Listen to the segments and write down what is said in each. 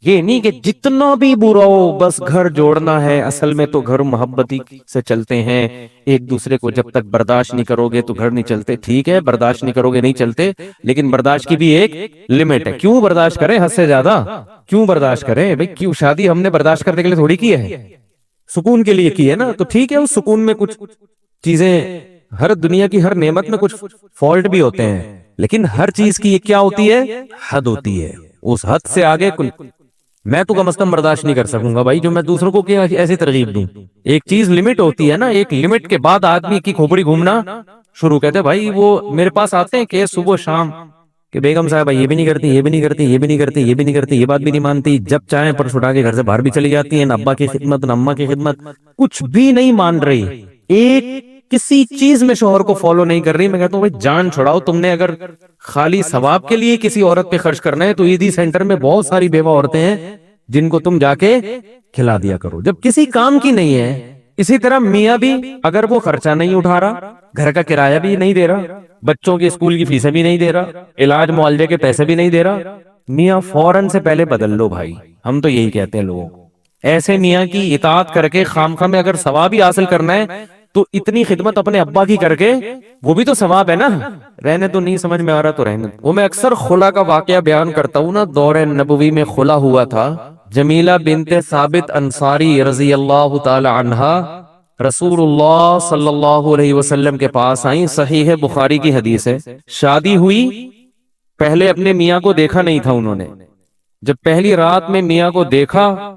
یہ نہیں کہ جتنا بھی برا ہو بس گھر جوڑنا ہے، اصل میں تو گھر محبتی سے چلتے ہیں، ایک دوسرے کو جب تک برداشت نہیں کرو گے تو گھر نہیں چلتے. ٹھیک ہے برداشت نہیں کرو گے نہیں چلتے، لیکن برداشت کی بھی ایک لمٹ ہے. کیوں برداشت کریں حد سے زیادہ؟ کیوں برداشت کریں بھئی؟ کیوں شادی ہم نے برداشت کرنے کے لیے تھوڑی کی ہے، سکون کے لیے کی ہے نا. تو ٹھیک ہے اس سکون میں کچھ چیزیں، ہر دنیا کی ہر نعمت میں کچھ فالٹ بھی ہوتے ہیں، لیکن ہر چیز کی یہ کیا ہوتی ہے؟ حد ہوتی ہے. اس حد سے آگے میں تو کم از کم برداشت نہیں کر سکوں گا بھائی جو میں دوسروں کو کیا ایسی ترغیب دوں. ایک چیز لمٹ ہوتی ہے نا، ایک لمٹ کے بعد آدمی کی کھوپڑی گھومنا شروع کہتے ہیں. بھائی وہ میرے پاس آتے ہیں کہ صبح شام کہ بیگم صاحبہ یہ بھی نہیں کرتی، یہ بھی نہیں کرتی، یہ بھی نہیں کرتی، یہ بھی نہیں کرتی، یہ بات بھی نہیں مانتی، جب چاہیں پرس اٹھا کے گھر سے باہر بھی چلی جاتی ہیں، نہ ابا کی خدمت نہ اماں کی خدمت، کچھ بھی نہیں مان رہی، ایک کسی چیز میں شوہر کو فالو نہیں کر رہی. میں کہتا ہوں بھائی جان چھڑاؤ. تم نے اگر خالی ثواب کے لیے کسی عورت پہ خرچ کرنا ہے تو عیدی سینٹر میں بہت ساری بیوہ عورتیں ہیں جن کو تم جا کے کھلا دیا کرو جب کسی کام کی نہیں ہے. اسی طرح میاں بھی اگر وہ خرچہ نہیں اٹھا رہا، گھر کا کرایہ بھی نہیں دے رہا، بچوں کی اسکول کی فیسیں بھی نہیں دے رہا، علاج معالجے کے پیسے بھی نہیں دے رہا، میاں فوراً سے پہلے بدل لو بھائی. ہم تو یہی کہتے ہیں لوگوں کو. ایسے میاں کی اطاعت کر کے خامخواہ میں اگر ثواب ہی حاصل کرنا ہے تو اتنی خدمت اپنے ابا کی کر کے وہ بھی تو ثواب ہے نا. رہنے تو نہیں سمجھ میں آ رہا تو رہنے. وہ میں اکثر خلا کا واقعہ بیان کرتا ہوں نا. دور نبوی میں خلا ہوا تھا. جمیلہ بنت ثابت انصاری رضی اللہ تعالی عنہا رسول اللہ صلی اللہ علیہ وسلم کے پاس آئیں. صحیح بخاری کی حدیث ہے. شادی ہوئی، پہلے اپنے میاں کو دیکھا نہیں تھا انہوں نے. جب پہلی رات میں میاں کو دیکھا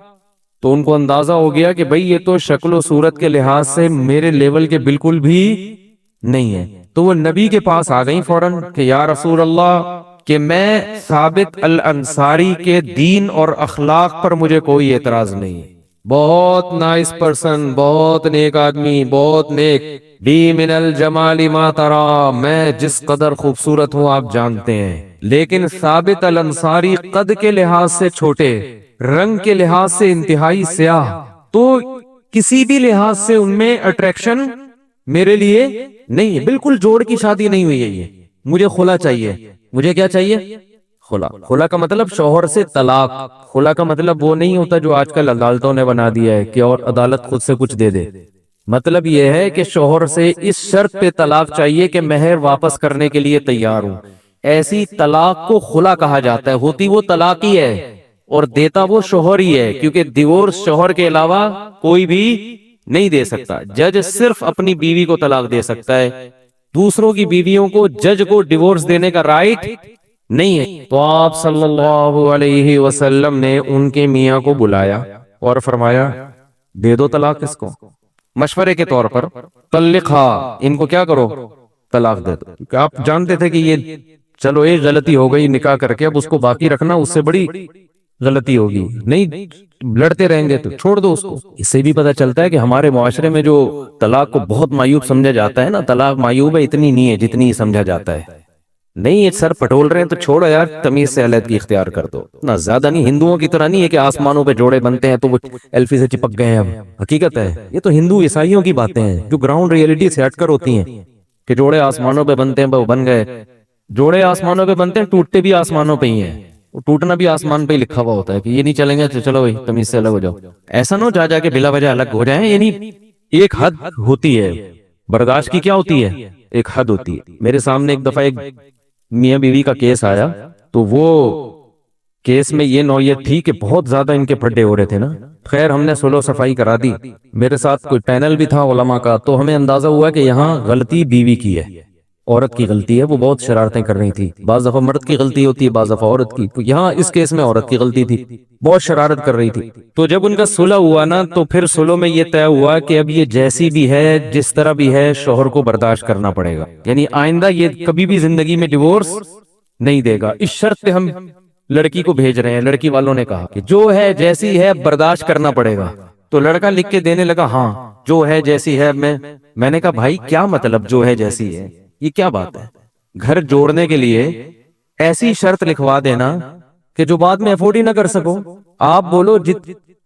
تو ان کو اندازہ ہو گیا کہ بھئی یہ تو شکل و صورت کے لحاظ سے میرے لیول کے بالکل بھی نہیں ہے. تو وہ نبی کے پاس آ گئیں فوراً کہ یا رسول اللہ کہ میں ثابت الانصاری کے دین اور اخلاق پر مجھے کوئی اعتراض نہیں، بہت نائس پرسن، بہت نیک آدمی، بہت نیک، بی من الجمال ما ترا، میں جس قدر خوبصورت ہوں آپ جانتے ہیں، لیکن ثابت الانصاری قد کے لحاظ سے چھوٹے، رنگ کے لحاظ سے انتہائی سیاہ، تو کسی بھی لحاظ سے ان میں اٹریکشن میرے لیے نہیں ہے. بالکل جوڑ کی شادی نہیں ہوئی ہے یہ. مجھے خلا چاہیے. مجھے کیا چاہیے؟ خلا. خلا کا مطلب شوہر سے طلاق. خلا کا مطلب وہ نہیں ہوتا جو آج کل عدالتوں نے بنا دیا ہے کہ اور عدالت خود سے کچھ دے دے. مطلب یہ ہے کہ شوہر سے اس شرط پہ طلاق چاہیے کہ مہر واپس کرنے کے لیے تیار ہوں. ایسی طلاق کو خلا کہا جاتا ہے. ہوتی وہ طلاق ہی ہے اور دیتا وہ شوہر ہی ہے، کیونکہ ڈیورس شوہر کے علاوہ کوئی بھی نہیں دے سکتا. جج صرف اپنی بیوی کو طلاق دے سکتا ہے، دوسروں کی بیویوں کو جج کو ڈیورس دینے کا رائٹ نہیں ہے. تو آپ صلی اللہ علیہ وسلم نے ان کے میاں کو بلایا اور فرمایا دے دو طلاق اس کو، مشورے کے طور پر. طلقھا، ان کو کیا کرو؟ طلاق دے دو. کیونکہ آپ جانتے تھے کہ یہ چلو ایک غلطی ہو گئی نکاح کر کے، اب اس کو باقی رکھنا اس سے بڑی غلطی ہوگی، نہیں لڑتے رہیں گے تو چھوڑ دو اس کو. اس سے بھی پتہ چلتا ہے کہ ہمارے معاشرے میں جو طلاق کو بہت معیوب سمجھا جاتا ہے نا، طلاق معیوب ہے اتنی نہیں ہے جتنی سمجھا جاتا ہے. نہیں یہ سر پٹول رہے ہیں تو چھوڑو یار، تمیز سے علیحدگی اختیار کر دو. نہ زیادہ نہیں، ہندوؤں کی طرح نہیں ہے کہ آسمانوں پہ جوڑے بنتے ہیں تو وہ ایلفی سے چپک گئے ہیں. اب حقیقت ہے یہ تو ہندو عیسائیوں کی باتیں ہیں جو گراؤنڈ ریئلٹی سے ہٹ کر ہوتی ہیں کہ جوڑے آسمانوں پہ بنتے ہیں، وہ بن گئے. جوڑے آسمانوں پہ بنتے ہیں، ٹوٹتے بھی آسمانوں پہ ہی ہیں. وہ ٹوٹنا بھی آسمان پہ ہی لکھا ہوا ہوتا ہے کہ یہ نہیں چلیں گے تو چلو بھائی تمیز سے الگ ہو جاؤ. ایسا نہ ہو جا جا کے بلا وجہ الگ ہو جائیں. یعنی ایک حد ہوتی ہے برداشت کی. کیا ہوتی ہے؟ ایک حد ہوتی ہے. میرے سامنے ایک دفعہ ایک میاں بیوی کا کیس آیا تو وہ کیس میں یہ نوعیت تھی کہ بہت زیادہ ان کے پھڈے ہو رہے تھے نا. خیر ہم نے سلو صفائی کرا دی. میرے ساتھ کوئی پینل بھی تھا علماء کا، تو ہمیں اندازہ ہوا کہ یہاں غلطی بیوی کی ہے، عورت کی غلطی ہے. وہ بہت شرارتیں کر رہی تھی. بعض دفعہ مرد کی غلطی ہوتی ہے، بعض دفعہ عورت کی. تو یہاں اس کیس میں عورت کی غلطی تھی، بہت شرارت کر رہی تھی. تو جب ان کا صلح ہوا نا تو پھر صلح میں یہ طے ہوا کہ اب یہ جیسی بھی ہے جس طرح بھی ہے شوہر کو برداشت کرنا پڑے گا. یعنی آئندہ یہ کبھی بھی زندگی میں ڈیورس نہیں دے گا. اس شرط پہ ہم لڑکی کو بھیج رہے ہیں. لڑکی والوں نے کہا کہ جو ہے جیسی ہے برداشت کرنا پڑے گا. تو لڑکا لکھ کے دینے لگا ہاں جو ہے جیسی ہے. میں نے کہا بھائی کیا مطلب جو ہے جیسی ہے؟ یہ کیا بات ہے؟ گھر جوڑنے کے لیے ایسی شرط لکھوا دینا کہ جو بعد میں افورڈ ہی نہ کر سکو. آپ بولو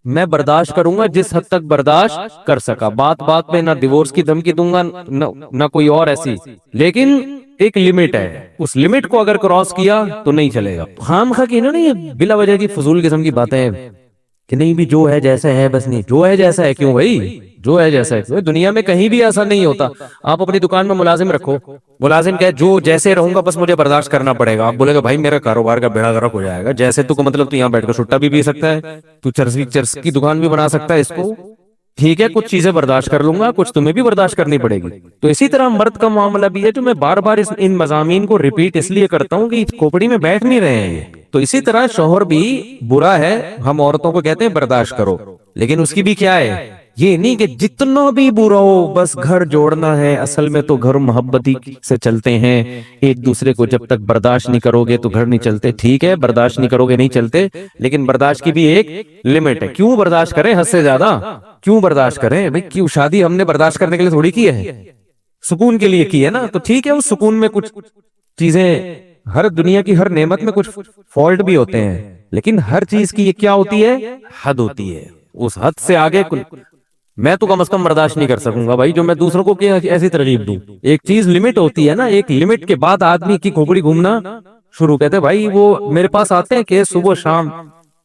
میں برداشت کروں گا جس حد تک برداشت کر سکا. بات بات پہ نہ ڈیورس کی دھمکی دوں گا نہ کوئی اور ایسی. لیکن ایک لمٹ ہے، اس لمٹ کو اگر کراس کیا تو نہیں چلے گا. خام خواہ کی انہوں نے یہ بلا وجہ کی فضول قسم کی باتیں کہ نہیں بھی جو ہے جیسا ہے بس. نہیں جو ہے جیسا ہے کیوں بھائی؟ جو ہے جیسا ہے دنیا میں کہیں بھی ایسا نہیں ہوتا. آپ اپنی دکان میں ملازم رکھو، ملازم کہے جو جیسے رہوں گا بس مجھے برداشت کرنا پڑے گا. آپ بولے گا بھائی میرا کاروبار کا بیڑا غرق ہو جائے گا. جیسے تو مطلب تو یہاں بیٹھ کر سٹا بھی پی سکتا ہے، تو چرس کی دکان بھی بنا سکتا ہے اس کو. ٹھیک ہے کچھ چیزیں برداشت کر لوں گا، کچھ تمہیں بھی برداشت کرنی پڑے گی. تو اسی طرح مرد کا معاملہ بھی ہے، جو میں بار بار ان مضامین کو ریپیٹ اس لیے کرتا ہوں کہ کھوپڑی میں بیٹھ نہیں رہے ہیں. تو اسی طرح شوہر بھی برا ہے، ہم عورتوں کو کہتے ہیں برداشت کرو، لیکن اس کی بھی کیا ہے، یہ نہیں کہ جتنا بھی برا ہو بس گھر جوڑنا ہے. اصل میں تو گھر محبتی سے چلتے ہیں، ایک دوسرے کو جب تک برداشت نہیں کرو گے تو گھر نہیں چلتے. ٹھیک ہے برداشت نہیں کرو گے نہیں چلتے، لیکن برداشت کی بھی ایک لمٹ ہے. کیوں برداشت کریں حد سے زیادہ؟ کیوں برداشت کریں بھائی؟ کیوں شادی ہم نے برداشت کرنے کے لیے تھوڑی کی ہے، سکون کے لیے کی ہے نا. تو ٹھیک ہے اس سکون میں کچھ چیزیں، ہر دنیا کی ہر نعمت میں کچھ فالٹ بھی ہوتے ہیں، لیکن ہر چیز کی یہ کیا ہوتی ہے، حد ہوتی ہے. اس حد سے آگے میں تو کم از کم برداشت نہیں کر سکوں گا بھائی جو میں دوسروں کو ایسی ترغیب دوں. ایک چیز لمٹ ہوتی ہے نا، ایک لمٹ کے بعد آدمی کی کھوپڑی گھومنا شروع. کہتے بھائی وہ میرے پاس آتے ہیں کہ صبح شام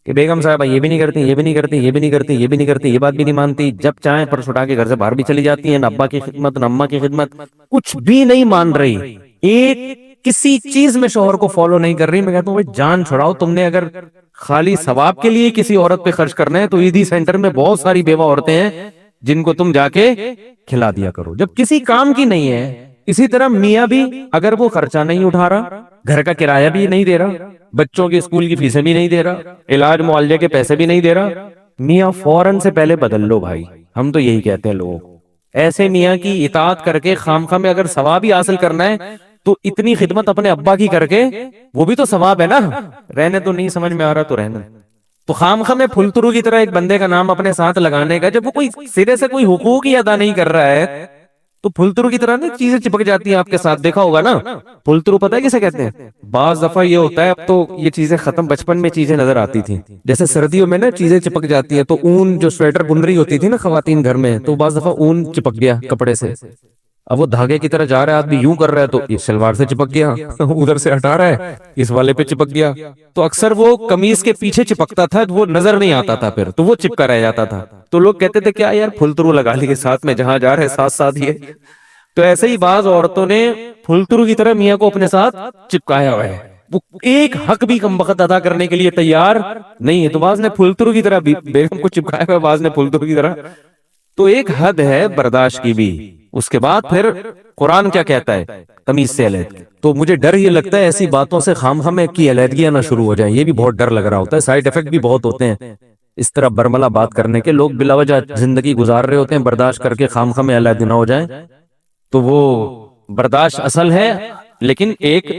کہ بیگم صاحبہ یہ بھی نہیں کرتی، یہ بھی نہیں کرتی، یہ بھی نہیں کرتی، یہ بھی نہیں کرتی، یہ بات بھی نہیں مانتی. جب چاہیں پرس اٹھا کے گھر سے باہر بھی چلی جاتی ہیں، نہ ابا کی خدمت نہ اماں کی خدمت، کچھ بھی نہیں مان رہی. ایک کسی چیز میں شوہر کو فالو نہیں کر رہی. میں کہتا ہوں بھائی جان چھڑاؤ. تم نے اگر خالی ثواب کے لیے کسی عورت پہ خرچ کرنا ہے تو ایدی سینٹر میں بہت ساری بیوہ عورتیں ہیں جن کو تم جا کے کھلا دیا کرو جب کسی کام کی نہیں ہے. اسی طرح میاں بھی اگر وہ خرچہ نہیں اٹھا رہا، گھر کا کرایہ بھی نہیں دے رہا، بچوں کے اسکول کی فیسیں بھی نہیں دے رہا، علاج معالجے کے پیسے بھی نہیں دے رہا، میاں فوراً سے پہلے بدل لو بھائی. ہم تو یہی کہتے ہیں لوگوں کو. ایسے میاں کی اطاعت کر کے خامخواہ میں اگر ثواب ہی حاصل کرنا ہے تو اتنی خدمت اپنے ابا کی کر کے وہ بھی تو ثواب ہے نا. رہنے تو نہیں سمجھ میں آ رہا تو رہنے. تو خامخواہ میں پھلترو کی طرح ایک بندے کا نام اپنے ساتھ لگانے کا، جب وہ کوئی سرے سے کوئی حقوق ہی ادا نہیں کر رہا ہے تو پھلترو کی طرح نا چیزیں چپک جاتی ہیں آپ کے ساتھ. دیکھا ہوگا نا پھلترو پتہ ہے کسے کہتے ہیں؟ بعض دفعہ یہ ہوتا ہے، اب تو یہ چیزیں ختم، بچپن میں چیزیں نظر آتی تھیں جیسے سردیوں میں نا چیزیں چپک جاتی ہیں، تو اون جو سویٹر بن رہی ہوتی تھی نا خواتین گھر میں، تو بعض دفعہ اون چپک گیا کپڑے سے. اب وہ دھاگے کی طرح جا رہا ہے آدمی، یوں کر رہا ہے تو اس شلوار سے چپک گیا، ادھر سے ہٹا رہا ہے اس والے پہ چپک گیا. تو اکثر وہ قمیص کے پیچھے چپکتا تھا، وہ نظر نہیں آتا تھا، پھر تو وہ چپکا رہ جاتا تھا. تو لوگ کہتے تھے کیا یار پھلترو لگا لیے ساتھ میں، جہاں جا رہے ساتھ ساتھ یہ. تو ایسے ہی بعض عورتوں نے پھلترو کی طرح میاں کو اپنے ساتھ چپکایا ہوا ہے. وہ ایک حق بھی کم بخت ادا کرنے کے لیے تیار نہیں ہے. تو بعض نے پھلترو کی طرح بیگم کو چپکایا ہوا ہے، بعض نے پھلترو کی طرح. تو ایک حد ہے برداشت کی بھی. اس کے بعد پھر قرآن کیا کہتا ہے؟ تمیز سے علیحدگی. تو مجھے ڈر یہ لگتا ہے ایسی باتوں سے خامخواہ میں کی علیحدگیاں نہ شروع ہو جائیں. یہ بھی بہت ڈر لگ رہا ہوتا ہے، سائیڈ ایفیکٹ بھی بہت ہوتے ہیں اس طرح برملا بات کرنے کے. لوگ بلا وجہ زندگی گزار رہے ہوتے ہیں، برداشت کر کے خامخواہ میں علیحدہ نہ ہو جائیں. تو وہ برداشت اصل ہے لیکن ایک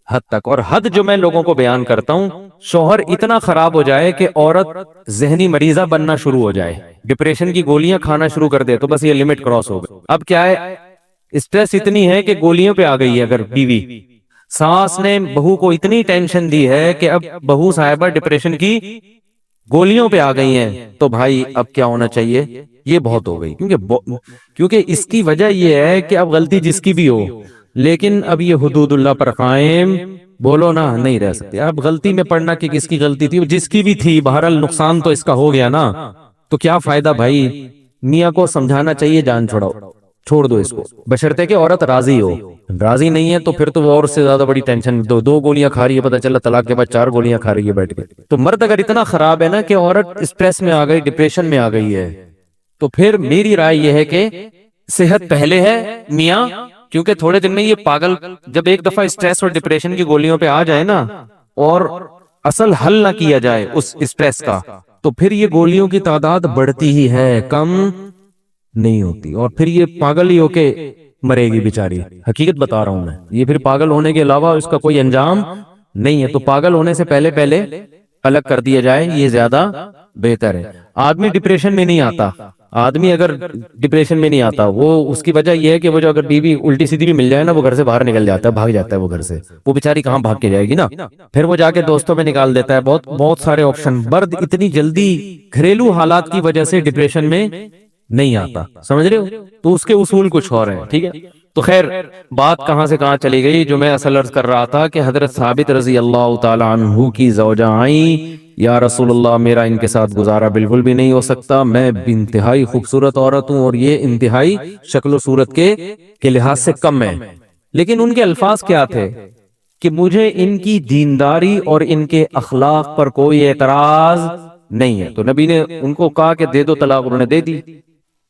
حد تک. اور حد جو میں لوگوں کو بیان کرتا ہوں، شوہر اتنا خراب ہو جائے کہ عورت ذہنی مریضہ بننا شروع ہو جائے، ڈپریشن کی گولیاں کھانا شروع کر دے، تو بس یہ لمٹ کراس ہو گئی. اب کیا ہے، اسٹریس اتنی ہے کہ گولیوں پہ آ گئی ہے. اگر بیوی ساس نے بہو کو اتنی ٹینشن دی ہے کہ اب بہو صاحبہ ڈپریشن کی گولیوں پہ آ گئی ہیں، تو بھائی اب کیا ہونا چاہیے؟ یہ بہت ہو گئی. کیونکہ اس کی وجہ یہ ہے کہ اب غلطی جس کی بھی ہو، لیکن اب یہ حدود اللہ پر قائم بولو نا نہیں رہ سکتے. اب غلطی میں پڑنا کہ کس کی غلطی تھی، جس کی بھی تھی، بہرحال نقصان تو اس کا ہو گیا نا. تو کیا فائدہ بھائی؟ میاں کو سمجھانا چاہیے جان چھوڑ دو اس کو، بشرطے کہ عورت راضی ہو. راضی نہیں ہے تو پھر تو وہ اور سے زیادہ بڑی ٹینشن. دو گولیاں کھا رہی ہے، پتہ چلا طلاق کے بعد 4 گولیاں کھا رہی ہے بیٹھ کے. تو مرد اگر اتنا خراب ہے نا کہ عورت اسٹریس میں آ گئی، ڈپریشن میں آ گئی ہے، تو پھر میری رائے یہ ہے کہ صحت پہلے ہے میاں. کیونکہ تھوڑے دن میں یہ پاگل جب ایک دفعہ اسٹریس اور ڈپریشن کی گولیوں پہ آ جائے نا اور اصل حل نہ کیا جائے اس اسٹریس کا، تو پھر یہ گولیوں کی تعداد بڑھتی ہی ہے، کم نہیں ہوتی. اور پھر یہ پاگل ہی ہو کے مرے گی بیچاری. حقیقت بتا رہا ہوں میں، یہ پھر پاگل ہونے کے علاوہ اس کا کوئی انجام نہیں ہے. تو پاگل ہونے سے پہلے الگ کر دیا جائے، یہ زیادہ بہتر ہے. آدمی ڈپریشن میں نہیں آتا، آدمی اگر ڈپریشن میں نہیں آتا، وہ اس کی وجہ یہ ہے کہ وہ جو اگر بیوی الٹی سیدھی بھی مل جائے نا، وہ گھر سے باہر نکل جاتا ہے، بھاگ جاتا ہے وہ گھر سے. وہ بیچاری کہاں بھاگ کے جائے گی نا، پھر وہ جا کے دوستوں میں نکال دیتا ہے. بہت سارے آپشن. مرد اتنی جلدی گھریلو حالات کی وجہ سے ڈپریشن میں نہیں آتا، سمجھ رہے ہو؟ تو اس کے اصول کچھ اور ہیں، ٹھیک ہے؟ تو خیر بات کہاں سے کہاں چلی گئی، جو میں اصل عرض کر رہا تھا کہ حضرت ثابت رضی اللہ تعالی عنہ کی زوجہ آئیں، یا رسول اللہ میرا ان کے ساتھ گزارا بالکل بھی نہیں ہو سکتا، میں انتہائی خوبصورت عورت ہوں اور یہ انتہائی شکل و صورت کے لحاظ سے کم ہے، لیکن ان کے الفاظ کیا تھے کہ مجھے ان کی دینداری اور ان کے اخلاق پر کوئی اعتراض نہیں ہے۔ تو نبی نے ان کو کہا کہ دے دو طلاق، انہوں نے دے دی۔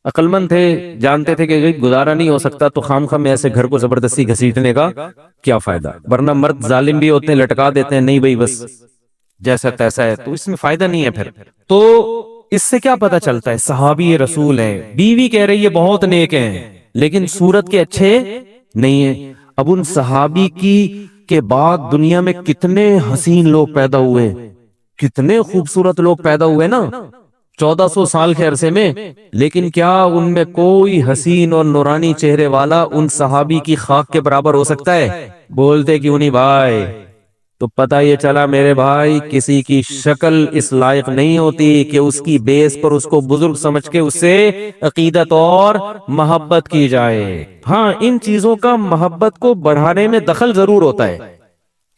عقل مند تھے، جانتے تھے کہ گزارا نہیں ہو سکتا تو خام خام ایسے گھر کو زبردستی گھسیٹنے کا کیا فائدہ، ورنہ مرد ظالم بھی ہوتے ہیں، لٹکا دیتے ہیں، نہیں بھائی بس جیسا تیسا ہے، تو اس میں فائدہ نہیں ہے پھر۔ تو اس سے کیا پتا چلتا ہے، صحابی رسول ہیں، بیوی کہہ رہی ہے بہت نیک ہیں لیکن صورت کے اچھے نہیں ہیں۔ اب ان صحابی کی کے بعد دنیا میں کتنے حسین لوگ پیدا ہوئے، کتنے خوبصورت لوگ پیدا ہوئے نا 1400 سال کے عرصے میں، لیکن کیا ان میں کوئی حسین اور نورانی چہرے والا ان صحابی کی خاک کے برابر ہو سکتا ہے؟ بولتے کیوں نہیں بھائی؟ تو پتہ یہ چلا میرے بھائی، کسی کی شکل اس لائق نہیں ہوتی کہ اس کی بیس پر اس کو بزرگ سمجھ کے اس سے عقیدت اور محبت کی جائے۔ ہاں ان چیزوں کا محبت کو بڑھانے میں دخل ضرور ہوتا ہے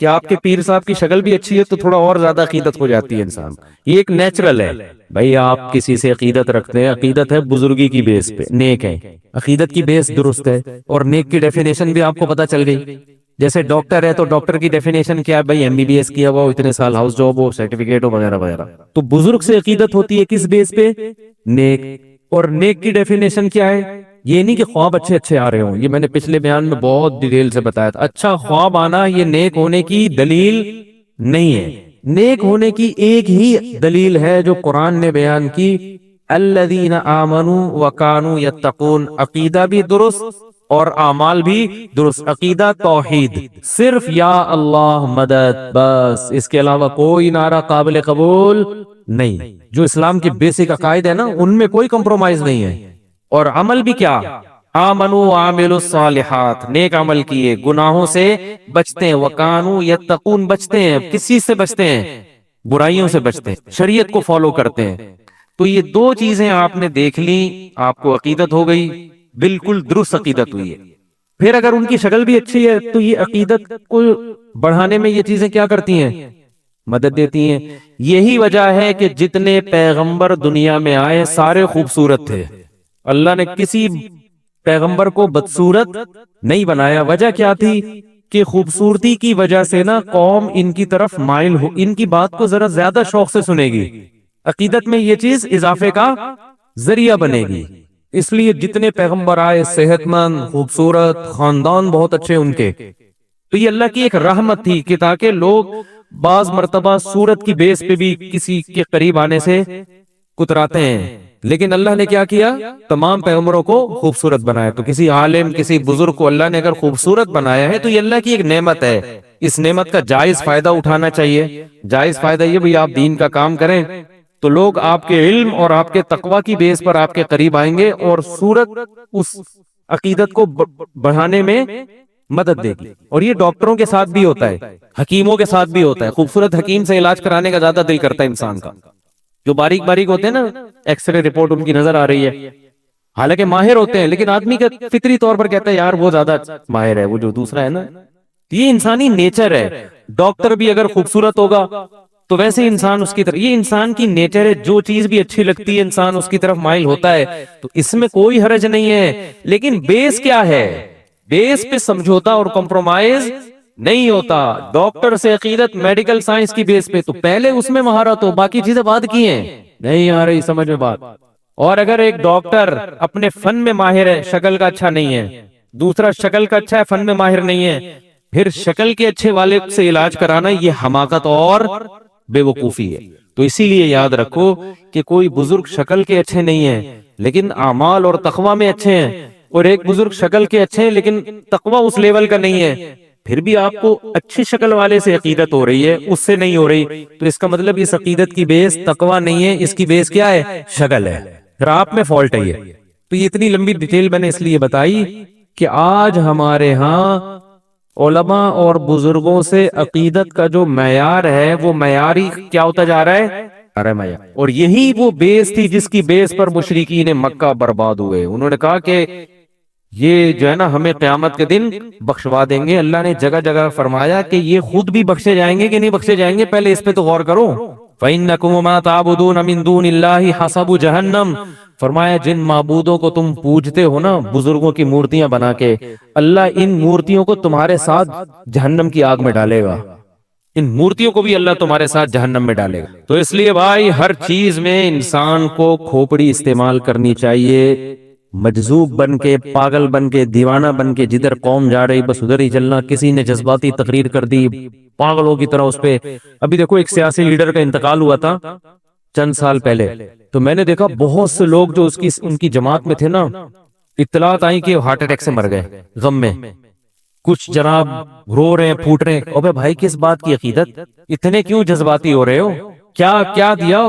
کہ آپ کے پیر صاحب کی شکل بھی اچھی ہے تو تھوڑا اور زیادہ عقیدت ہو جاتی ہے انسان، یہ ایک نیچرل ہے۔ بھائی آپ کسی سے عقیدت رکھتے ہیں، عقیدت ہے بزرگی کی بیس پہ، نیک ہے، عقیدت کی بیس درست ہے، اور نیک کی ڈیفینیشن بھی آپ کو پتہ چل گئی۔ جیسے ڈاکٹر ہے تو ڈاکٹر کی ڈیفینیشن کیا ہے بھائی؟ ایم بی بی ایس کیا ہوا ہو، اتنے سال ہاؤس جاب ہو، سرٹیفکیٹ ہو، وغیرہ وغیرہ۔ تو بزرگ سے عقیدت ہوتی ہے کس بیس پہ؟ نیک۔ اور نیک کی ڈیفینیشن کیا ہے؟ یہ نہیں کہ خواب اچھے اچھے آ رہے ہوں، یہ میں نے پچھلے بیان میں بہت ڈیٹیل سے بتایا تھا۔ اچھا خواب آنا یہ نیک ہونے کی دلیل نہیں ہے۔ نیک ہونے کی ایک ہی دلیل ہے جو قرآن نے بیان کی، الذین آمنوا وکانوا یتقون، عقیدہ بھی درست اور اعمال بھی درست۔ عقیدہ توحید، صرف یا اللہ مدد، بس اس کے علاوہ کوئی نعرہ قابل قبول نہیں۔ جو اسلام کے بیسک عقائد ہے نا ان میں کوئی کمپرومائز نہیں ہے۔ اور عمل بھی کیا؟ آمنوا وعملوا الصالحات، نیک عمل کیے، گناہوں سے بچتے ہیں، وکانوا یتقون، بچتے ہیں، کس چیز سے بچتے ہیں؟ برائیوں سے بچتے ہیں، شریعت کو فالو کرتے ہیں۔ تو یہ دو چیزیں آپ نے دیکھ لی، آپ کو عقیدت ہو گئی، بالکل درست عقیدت ہوئی ہے۔ پھر اگر ان کی شکل بھی اچھی ہے تو یہ عقیدت کو بڑھانے میں یہ چیزیں کیا کرتی ہیں؟ مدد دیتی ہیں۔ یہی وجہ ہے کہ جتنے پیغمبر دنیا میں آئے سارے خوبصورت تھے، اللہ نے کسی پیغمبر کو بدصورت نہیں بنایا۔ وجہ کیا تھی کہ خوبصورتی کی وجہ سے نا قوم ان کی طرف مائل ہو، ان کی بات کو ذرا زیادہ شوق سے سنے گی، عقیدت میں یہ چیز اضافے کا ذریعہ بنے گی۔ اس لیے جتنے پیغمبر آئے صحت مند، خوبصورت، خاندان بہت اچھے ان کے۔ تو یہ اللہ کی ایک رحمت تھی کہ تاکہ لوگ بعض مرتبہ صورت کی بیس پہ بھی کسی کے قریب آنے سے کتراتے ہیں، لیکن اللہ نے کیا کیا؟ تمام پیغمبروں کو خوبصورت بنایا۔ تو کسی عالم، کسی بزرگ کو اللہ نے اگر خوبصورت بنایا ہے تو یہ اللہ کی ایک نعمت ہے، اس نعمت کا جائز فائدہ اٹھانا چاہیے۔ جائز فائدہ یہ بھی، آپ دین کا کام کریں تو لوگ آپ کے علم اور آپ کے تقوی کی بیس پر آپ کے قریب آئیں گے، اور صورت اس عقیدت کو بڑھانے میں مدد دے گی۔ اور یہ ڈاکٹروں کے ساتھ بھی ہوتا ہے، حکیموں کے ساتھ بھی ہوتا ہے۔ خوبصورت حکیم سے علاج کرانے کا زیادہ دل کرتا ہے انسان کا۔ جو باریک باریک ہوتے ہیں نا، ایکس رے رپورٹ ان کی نظر آ رہی ہے، حالانکہ ماہر ہوتے ہیں، لیکن آدمی کا فطری طور پر کہتا ہے یار وہ زیادہ ماہر ہے، وہ جو دوسرا ہے نا۔ یہ انسانی نیچر ہے۔ ڈاکٹر بھی اگر خوبصورت ہوگا تو ویسے انسان اس کی طرف، یہ انسان کی نیچر ہے، جو چیز بھی اچھی لگتی ہے انسان اس کی طرف مائل ہوتا ہے، تو اس میں کوئی حرج نہیں ہے۔ لیکن بیس کیا ہے؟ بیس پہ سمجھوتا اور کمپرومائز نہیں ہوتا۔ ڈاکٹر سے عقیدت میڈیکل سائنس کی بیس پہ، تو پہلے اس میں مہارت ہو، باقی چیزیں بعد کی ہیں۔ نہیں آ رہی سمجھ میں بات؟ اور اگر ایک ڈاکٹر اپنے فن میں ماہر ہے، شکل کا اچھا نہیں ہے، دوسرا شکل کا اچھا ہے فن میں ماہر نہیں ہے، پھر شکل کے اچھے والے سے علاج کرانا یہ حماقت اور بے وقوفی ہے۔ تو اسی لیے یاد رکھو کہ کوئی بزرگ شکل کے اچھے نہیں ہیں لیکن اعمال اور تقوی میں اچھے ہیں، اور ایک بزرگ شکل کے اچھے ہیں لیکن تقوی اس لیول کا نہیں ہے، پھر بھی آپ کو اچھی شکل والے سے عقیدت ہو رہی ہے، اس سے نہیں ہو رہی، تو اس کا مطلب اس عقیدت کی بیس تقوی نہیں ہے، اس کی بیس کیا ہے؟ شکل ہے، پھر آپ میں فالٹ ہے یہ۔ تو یہ اتنی لمبی ڈیٹیل میں نے اس لیے بتائی کہ آج ہمارے ہاں علماء اور بزرگوں سے عقیدت کا جو معیار ہے وہ معیاری کیا ہوتا جا رہا ہے؟ رمایا. اور یہی وہ بیس تھی جس کی بیس پر مشرکین مکہ برباد ہوئے. انہوں نے کہا کہ یہ جو ہے نا ہمیں قیامت کے دن بخشوا دیں گے. اللہ نے جگہ جگہ فرمایا کہ یہ خود بھی بخشے جائیں گے کہ نہیں بخشے جائیں گے, پہلے اس پہ تو غور کرو. فَإِنَّكُمْ وَمَا تَعْبُدُونَ مِن دُونِ اللَّهِ حَسَبُ جَهَنَّمَ, فرمایا جن معبودوں کو تم پوجتے ہو نا بزرگوں کی مورتیاں بنا کے, اللہ ان مورتیوں کو تمہارے ساتھ جہنم کی آگ میں ڈالے گا. ان مورتیوں کو بھی اللہ تمہارے ساتھ جہنم میں ڈالے گا. تو اس لیے بھائی ہر چیز میں انسان کو کھوپڑی استعمال کرنی چاہیے, مجذوب بن کے, پاگل بن کے, دیوانہ بن کے, جدھر قوم جا رہی بس ادھر ہی چلنا. کسی نے جذباتی تقریر کر دی پاگلوں کی طرح اس پہ. ابھی دیکھو ایک سیاسی لیڈر کا انتقال ہوا تھا چند سال پہلے, تو میں نے دیکھا بہت سے لوگ جو ان کی جماعت میں تھے نا, اطلاعات آئی کہ ہارٹ اٹیک سے مر گئے غم میں. کچھ جناب رو رہے ہیں, پھوٹ رہے ہیں. اوبے بھائی کس بات کی عقیدت, اتنے کیوں جذباتی ہو رہے ہو, کیا دیا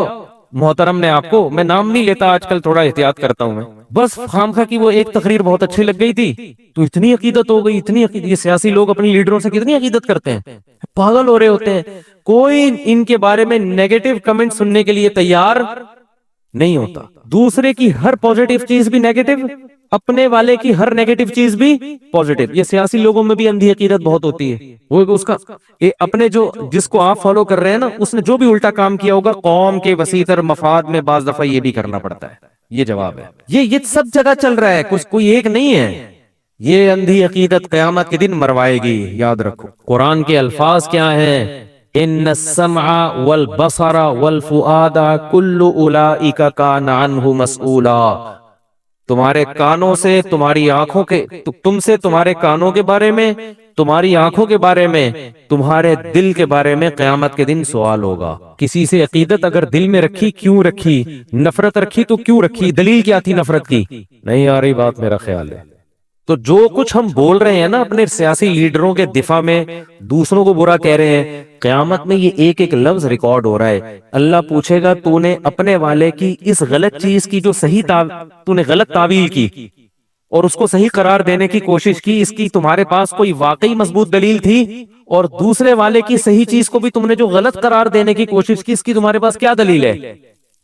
محترم نے آپ کو؟ میں نام نہیں لیتا, آج کل تھوڑا احتیاط کرتا ہوں میں. بس خامخواہ کی وہ ایک تقریر بہت اچھی لگ گئی تھی تو اتنی عقیدت ہو گئی, اتنی عقیدت. یہ سیاسی لوگ اپنی لیڈروں سے کتنی عقیدت کرتے ہیں, پاگل ہو رہے ہوتے ہیں. کوئی ان کے بارے میں نیگیٹو کمنٹ سننے کے لیے تیار نہیں ہوتا. دوسرے کی ہر پوزیٹیو چیز بھی نیگیٹو, اپنے والے کی ہر نیگیٹو چیز بھی پوزیٹیو. یہ سیاسی لوگوں میں بھی اندھی عقیدت بہت ہوتی ہے. وہ اس کا اپنے جس کو آپ فالو کر رہے ہیں نا, اس نے جو بھی الٹا کام کیا ہوگا قوم کے وسیع تر مفاد میں بعض دفعہ یہ بھی کرنا پڑتا ہے. یہ جواب ہے. یہ سب جگہ چل رہا ہے, کچھ کوئی ایک نہیں ہے. یہ اندھی عقیدت قیامت کے دن مروائے گی, یاد رکھو. قرآن کے الفاظ کیا ہیں؟ ان السمع والبصر والفؤاد کل اولئک کان عنہ مسئولا. تمہارے کانوں سے, تمہاری آنکھوں کے, تم سے تمہارے کانوں کے بارے میں, تمہاری آنکھوں کے بارے میں, تمہارے دل کے بارے میں قیامت کے دن سوال ہوگا. کسی سے عقیدت اگر دل میں رکھی, کیوں رکھی؟ نفرت رکھی تو کیوں رکھی؟ دلیل کیا تھی نفرت کی؟ نہیں آ رہی بات میرا خیال ہے. تو جو کچھ ہم بول رہے ہیں نا اپنے سیاسی لیڈروں کے دفاع میں, دوسروں کو برا کہہ رہے ہیں, قیامت میں یہ ایک ایک لفظ ریکارڈ ہو رہا ہے. اللہ پوچھے گا تو نے اپنے والے کی اس غلط چیز کی جو صحیح تو نے غلط تعویل کی اور اس کو صحیح قرار دینے کی کوشش کی, اس کی تمہارے پاس کوئی واقعی مضبوط دلیل تھی؟ اور دوسرے والے کی صحیح چیز کو بھی تم نے جو غلط قرار دینے کی کوشش کی, اس کی تمہارے پاس کیا دلیل ہے؟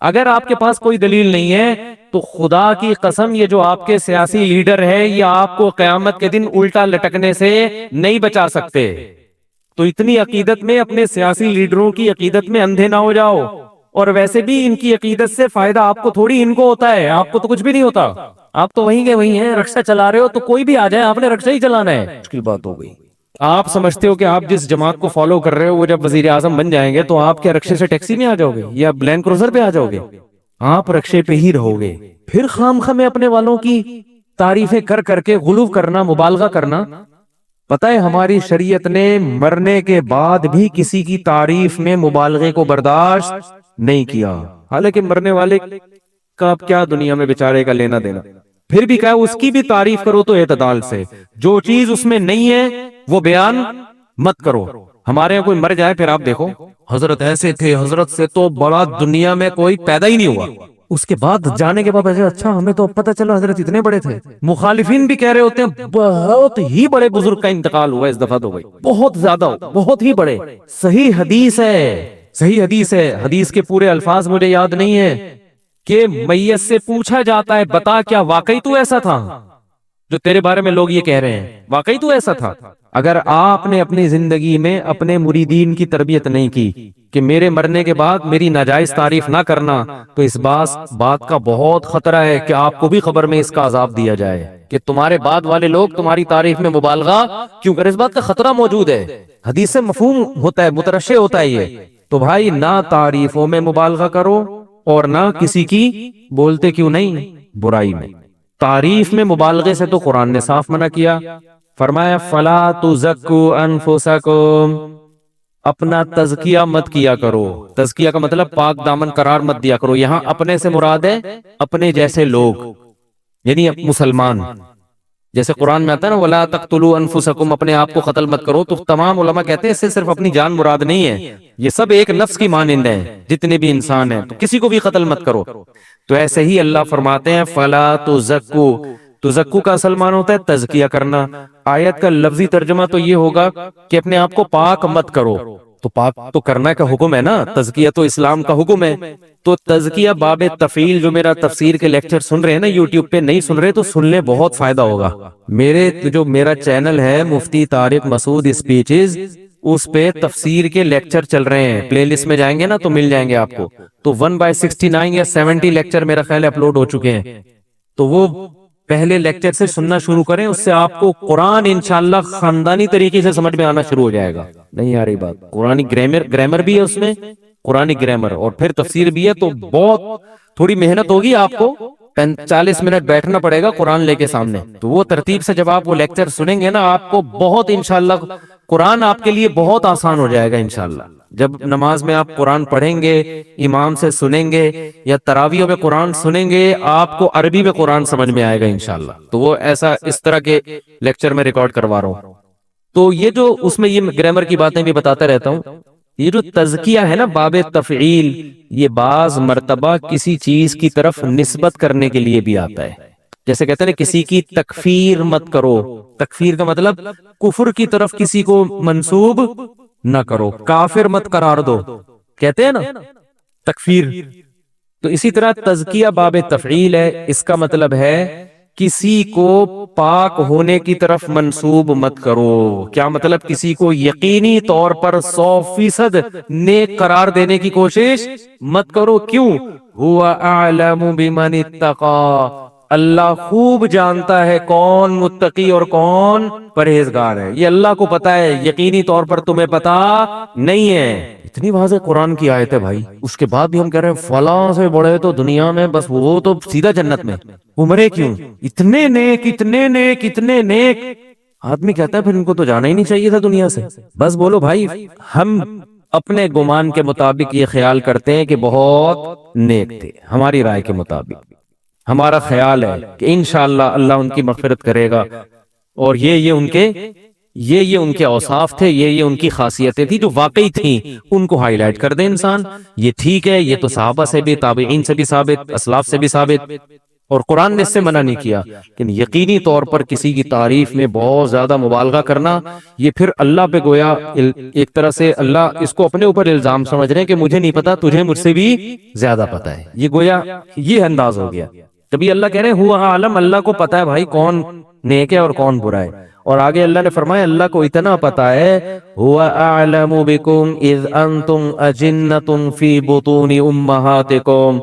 اگر آپ کے پاس کوئی دلیل نہیں ہے تو خدا کی قسم یہ جو آپ کے سیاسی لیڈر ہے یہ آپ کو قیامت کے دن الٹا لٹکنے سے نہیں بچا سکتے. تو اتنی عقیدت میں, اپنے سیاسی لیڈروں کی عقیدت میں اندھے نہ ہو جاؤ. اور ویسے بھی ان کی عقیدت سے فائدہ آپ کو تھوڑی, ان کو ہوتا ہے. آپ کو تو کچھ بھی نہیں ہوتا, آپ تو وہیں کے وہیں ہیں. رکشہ چلا رہے ہو تو کوئی بھی آ جائے, آپ نے رکشہ ہی چلانا ہے. مشکل بات ہو گئی. آپ سمجھتے ہو کہ آپ جس جماعت کو فالو کر رہے ہو وہ جب وزیر اعظم بن جائیں گے تو آپ کے رکشے سے ٹیکسی میں آ جاؤ گے یا لینڈ کروزر پہ آ جاؤ گے؟ آپ رکشے پہ ہی رہو گے. پھر خامخواہ میں اپنے والوں کی تعریفیں کر کر کے غلو کرنا, مبالغہ کرنا. پتہ ہے ہماری شریعت نے مرنے کے بعد بھی کسی کی تعریف میں مبالغے کو برداشت نہیں کیا. حالانکہ مرنے والے کا اب کیا دنیا میں بیچارے کا لینا دینا. پھر بھی کہا اس کی بھی تعریف کرو تو اعتدال سے. جو چیز اس میں نہیں ہے وہ بیان مت کرو. ہمارے یہاں کوئی مر جائے پھر آپ دیکھو حضرت ایسے تھے, حضرت سے تو بڑا دنیا میں کوئی پیدا ہی نہیں ہوا. اس کے بعد جانے کے بعد اچھا ہمیں تو پتہ چلا حضرت اتنے بڑے تھے. مخالفین بھی کہہ رہے ہوتے ہیں بہت ہی بڑے بزرگ کا انتقال ہوا اس دفعہ تو بھائی, بہت زیادہ, بہت ہی بڑے. صحیح حدیث ہے, صحیح حدیث ہے. حدیث کے پورے الفاظ مجھے یاد نہیں ہے کہ میت سے پوچھا جاتا ہے بتا کیا واقعی تو ایسا تھا جو تیرے بارے میں لوگ یہ کہہ رہے ہیں, واقعی تو ایسا تھا؟ اگر آپ نے اپنی زندگی میں اپنے مریدین کی تربیت نہیں کی کہ میرے مرنے کے بعد میری ناجائز تعریف نہ کرنا, تو اس بات کا بہت خطرہ ہے کہ آپ کو بھی خبر میں اس کا عذاب دیا جائے کہ تمہارے بعد والے لوگ تمہاری تعریف میں مبالغہ کیوں کریں. اس بات کا خطرہ موجود ہے. حدیث سے مفہوم ہوتا ہے, مترشح ہوتا ہے یہ. تو بھائی نہ تعریفوں میں مبالغہ کرو اور نہ کسی کی بولتے کیوں نہیں برائی میں. تعریف میں مبالغے سے تو قرآن نے صاف منع کیا. فرمایا فلا تزکوا انفسکم, اپنا تزکیہ مت کیا کرو. تزکیہ کا مطلب پاک دامن قرار مت دیا کرو. یہاں اپنے سے مراد ہے اپنے جیسے لوگ, یعنی مسلمان. جیسے قرآن میں آتا ہے نا ولا تقتلوا انفسکم, اپنے آپ کو قتل مت کرو. تو تمام علماء کہتے ہیں اس سے صرف اپنی جان مراد نہیں ہے, یہ سب ایک نفس کی مانند ہیں جتنے بھی انسان ہیں, تو کسی کو بھی قتل مت کرو. تو ایسے ہی اللہ فرماتے ہیں فلا تزکو. تزکو کا اصل معنی ہوتا ہے تزکیہ کرنا. آیت کا لفظی ترجمہ تو یہ ہوگا کہ اپنے آپ کو پاک مت کرو. تو پاک تو کرنا کا حکم ہے نا، تزکیہ تو اسلام کا حکم ہے. تو تزکیہ باب تفعیل جو میرا تفسیر کے لیکچر سن رہے ہیں نا یوٹیوب پہ، نہیں سن رہے تو سن لیں، بہت فائدہ ہوگا. میرا چینل ہے مفتی طارق مسعود اسپیچز، اس پہ تفسیر کے لیکچر چل رہے ہیں، پلے لسٹ میں جائیں گے نا تو مل جائیں گے آپ کو. تو 1/69 یا 70 لیکچر میرا خیال ہے اپلوڈ ہو چکے ہیں. تو وہ پہلے لیکچر سے سننا شروع کریں، اس سے آپ کو قرآن انشاءاللہ خاندانی طریقے سے سمجھ میں آنا شروع ہو جائے گا. نہیں آ رہی بات؟ قرآنی گرامر بھی ہے اس میں، قرآنی گرامر اور پھر تفسیر بھی ہے. تو بہت تھوڑی محنت ہوگی، آپ کو 40 منٹ بیٹھنا پڑے گا قرآن لے کے سامنے. تو وہ ترتیب سے جب آپ وہ لیکچر سنیں گے نا، آپ کو بہت انشاءاللہ قرآن آپ کے لیے بہت آسان ہو جائے گا انشاءاللہ. جب نماز میں آپ قرآن پڑھیں گے، امام سے سنیں گے یا تراویح میں قرآن سنیں گے، آپ کو عربی میں قرآن سمجھ میں آئے گا انشاءاللہ. تو وہ ایسا اس طرح کے لیکچر میں ریکارڈ کروا رہا ہوں. تو یہ جو اس میں یہ گرامر کی باتیں بھی بتاتا رہتا ہوں. یہ جو تزکیہ ہے نا باب تفعیل، یہ بعض مرتبہ کسی چیز کی طرف نسبت کرنے کے لیے بھی آتا ہے. جیسے کہتے ہیں نا کسی کی تکفیر مت کرو. تکفیر کا مطلب کفر کی طرف کسی کو منسوب نہ کرو، کافر مت قرار دو، کہتے ہیں نا تکفیر. تو اسی طرح تزکیہ باب تفعیل ہے، اس کا مطلب ہے کسی کو پاک ہونے کی طرف منسوب مت کرو. کیا مطلب؟ کسی کو یقینی طور پر 100% نیک قرار دینے کی کوشش مت کرو. کیوں؟ هو اعلم بمن اتقى، اللہ خوب جانتا ہے کون متقی اور کون پرہیزگار ہے. یہ اللہ کو پتا ہے، یقینی طور پر تمہیں پتا نہیں ہے. اتنی واضح قرآن کی آیت ہے بھائی، اس کے بعد بھی ہم کہہ رہے ہیں فلاں سے بڑے تو دنیا میں بس وہ تو سیدھا جنت میں. عمرے کیوں؟ اتنے نیک اتنے نیک اتنے نیک. آدمی کہتا ہے پھر ان کو تو جانا ہی نہیں چاہیے تھا دنیا سے. بس بولو بھائی، ہم اپنے گمان کے مطابق یہ خیال کرتے ہیں کہ بہت نیک تھے. ہماری رائے کے مطابق ہمارا خیال ہے کہ انشاءاللہ اللہ ان کی مغفرت کرے گا، اور یہ ان کے اوصاف تھے، یہ ان کی خاصیتیں تھی جو واقعی تھیں، ان کو ہائی لائٹ کر دے انسان. یہ ٹھیک ہے، یہ تو صحابہ سے بھی، تابعین سے بھی ثابت، اسلاف سے بھی ثابت، اور قرآن نے اس سے منع نہیں کیا. لیکن یقینی طور پر کسی کی تعریف میں بہت زیادہ مبالغہ کرنا، یہ پھر اللہ پہ گویا ایک طرح سے اللہ اس کو اپنے اوپر الزام سمجھ رہے ہیں کہ مجھے نہیں پتا، تجھے مجھ سے بھی زیادہ پتا ہے. یہ گویا یہ انداز ہو گیا. تبھی اللہ کہہ رہے ہیں ہوا عالم، اللہ کو پتا ہے بھائی کون نیک ہے اور کون برا ہے. اور آگے اللہ نے فرمایا اللہ کو اتنا پتا ہے، ہوا اعلم بکم اذ انتم اجنۃ فی بطون امہاتکم،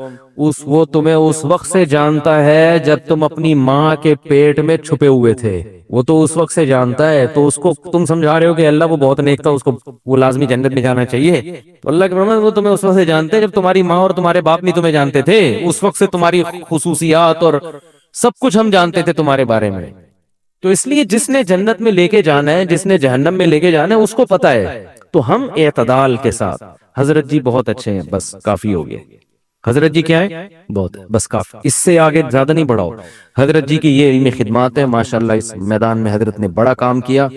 وہ تمہیں اس وقت سے جانتا ہے جب تم اپنی ماں کے پیٹ میں چھپے ہوئے تھے. وہ تو اس وقت سے جانتا ہے. تو اس کو تم سمجھا رہے ہو کہ اللہ وہ بہت نیک تھا، اس کو وہ لازمی جنت میں جانا چاہیے. تو اللہ کے فرمان وہ تمہیں اس وقت سے جانتے ہیں جب تمہاری ماں اور تمہارے باپ نہیں تمہیں جانتے تھے. اس وقت سے تمہاری خصوصیات اور سب کچھ ہم جانتے تھے تمہارے بارے میں. تو اس لیے جس نے جنت میں لے کے جانا ہے، جس نے جہنم میں لے کے جانا ہے، اس کو پتا ہے. تو ہم اعتدال کے ساتھ، حضرت جی بہت اچھے ہیں، بس کافی ہو گئے. حضرت جی کیا ہے؟ بہت ہے، بس کافی، اس سے آگے زیادہ نہیں بڑھاؤ. حضرت جی کی یہ علمی خدمات ہے، ماشاءاللہ اس میدان میں حضرت نے بڑا کام کیا.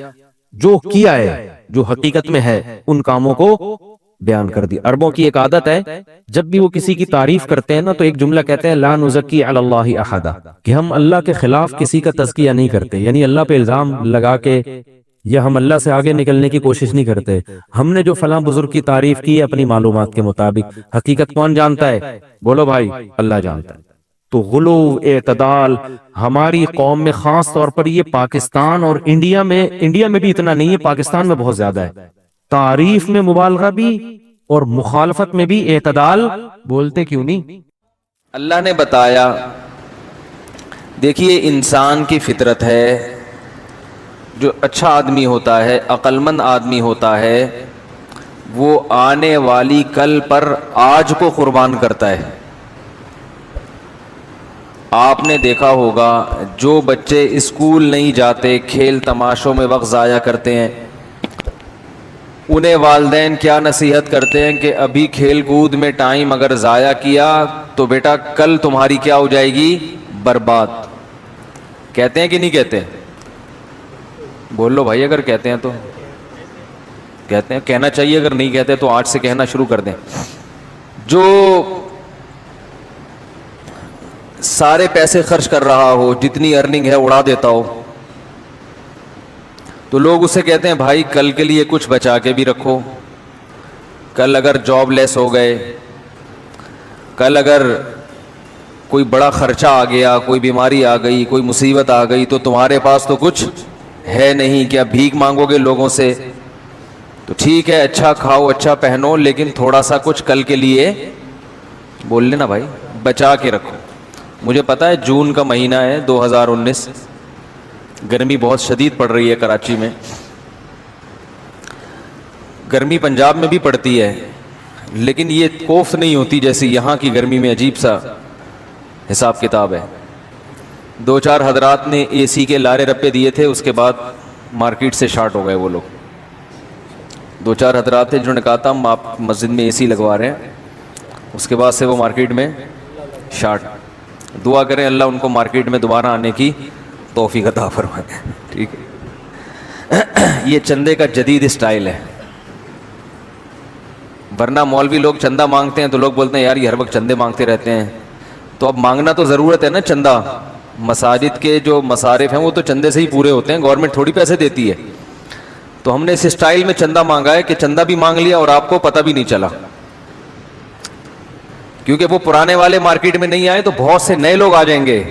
جو کیا ہے، جو حقیقت میں ہے، ان کاموں کو بیان کر دی. عربوں کی ایک عادت ہے، جب بھی وہ کسی کی تعریف کرتے ہیں نا تو ایک جملہ کہتے ہیں لا نزکی علی اللہ احدا، کہ ہم اللہ کے خلاف کسی کا تزکیہ نہیں کرتے، یعنی اللہ پہ الزام لگا کے یا ہم اللہ سے آگے نکلنے کی کوشش نہیں کرتے. ہم نے جو فلاں بزرگ کی تعریف کی ہے اپنی معلومات کے مطابق، حقیقت کون جانتا ہے؟ بولو بھائی، اللہ جانتا ہے. تو غلو، اعتدال ہماری قوم میں خاص طور پر، یہ پاکستان اور انڈیا میں بھی اتنا نہیں ہے، پاکستان میں بہت زیادہ ہے. تعریف میں مبالغہ بھی اور مخالفت میں بھی اعتدال. بولتے کیوں نہیں؟ اللہ نے بتایا، دیکھیے انسان کی فطرت ہے، جو اچھا آدمی ہوتا ہے، عقل مند آدمی ہوتا ہے، وہ آنے والی کل پر آج کو قربان کرتا ہے. آپ نے دیکھا ہوگا جو بچے اسکول نہیں جاتے، کھیل تماشوں میں وقت ضائع کرتے ہیں، انہیں والدین کیا نصیحت کرتے ہیں کہ ابھی کھیل کود میں ٹائم اگر ضائع کیا تو بیٹا کل تمہاری کیا ہو جائے گی؟ برباد. کہتے ہیں کہ نہیں کہتے؟ بول لو بھائی، اگر کہتے ہیں تو کہتے ہیں، کہنا چاہیے، اگر نہیں کہتے تو آج سے کہنا شروع کر دیں. جو سارے پیسے خرچ کر رہا ہو، جتنی ارننگ ہے اڑا دیتا ہو، تو لوگ اسے کہتے ہیں بھائی کل کے لیے کچھ بچا کے بھی رکھو. کل اگر جاب لیس ہو گئے, کل اگر کوئی بڑا خرچہ آ گیا, کوئی بیماری آ گئی, کوئی مصیبت آ گئی, تو تمہارے پاس تو کچھ ہے نہیں, کیا بھیک مانگو گے لوگوں سے؟ تو ٹھیک ہے, اچھا کھاؤ, اچھا پہنو, لیکن تھوڑا سا کچھ کل کے لیے بول لینا بھائی, بچا کے رکھو. مجھے پتا ہے جون کا مہینہ ہے 2019, گرمی بہت شدید پڑ رہی ہے کراچی میں. گرمی پنجاب میں بھی پڑتی ہے, لیکن یہ کوفت نہیں ہوتی جیسی یہاں کی گرمی میں. عجیب سا حساب کتاب ہے. 2-4 حضرات نے اے سی کے لارے رپے دیے تھے, اس کے بعد مارکیٹ سے شارٹ ہو گئے وہ لوگ. 2-4 حضرات تھے جنہوں نے کہا تھا ہم آپ مسجد میں اے سی لگوا رہے ہیں, اس کے بعد سے وہ مارکیٹ میں شارٹ. دعا کریں اللہ ان کو مارکیٹ میں دوبارہ آنے کی توفیق عطا فرمائے. ٹھیک ہے, یہ چندے کا جدید اسٹائل ہے. ورنہ مولوی لوگ چندہ مانگتے ہیں تو لوگ بولتے ہیں یار یہ ہر وقت چندے مانگتے رہتے ہیں. تو اب مانگنا تو ضرورت ہے نا چندہ. مساجد کے جو مصارف ہیں وہ تو چندے سے ہی پورے ہوتے ہیں, گورنمنٹ تھوڑی پیسے دیتی ہے. تو ہم نے اس اسٹائل میں چندہ مانگا ہے کہ چندہ بھی مانگ لیا اور آپ کو پتہ بھی نہیں چلا, کیونکہ وہ پرانے والے مارکیٹ میں نہیں آئے تو بہت سے نئے لوگ آ جائیں گے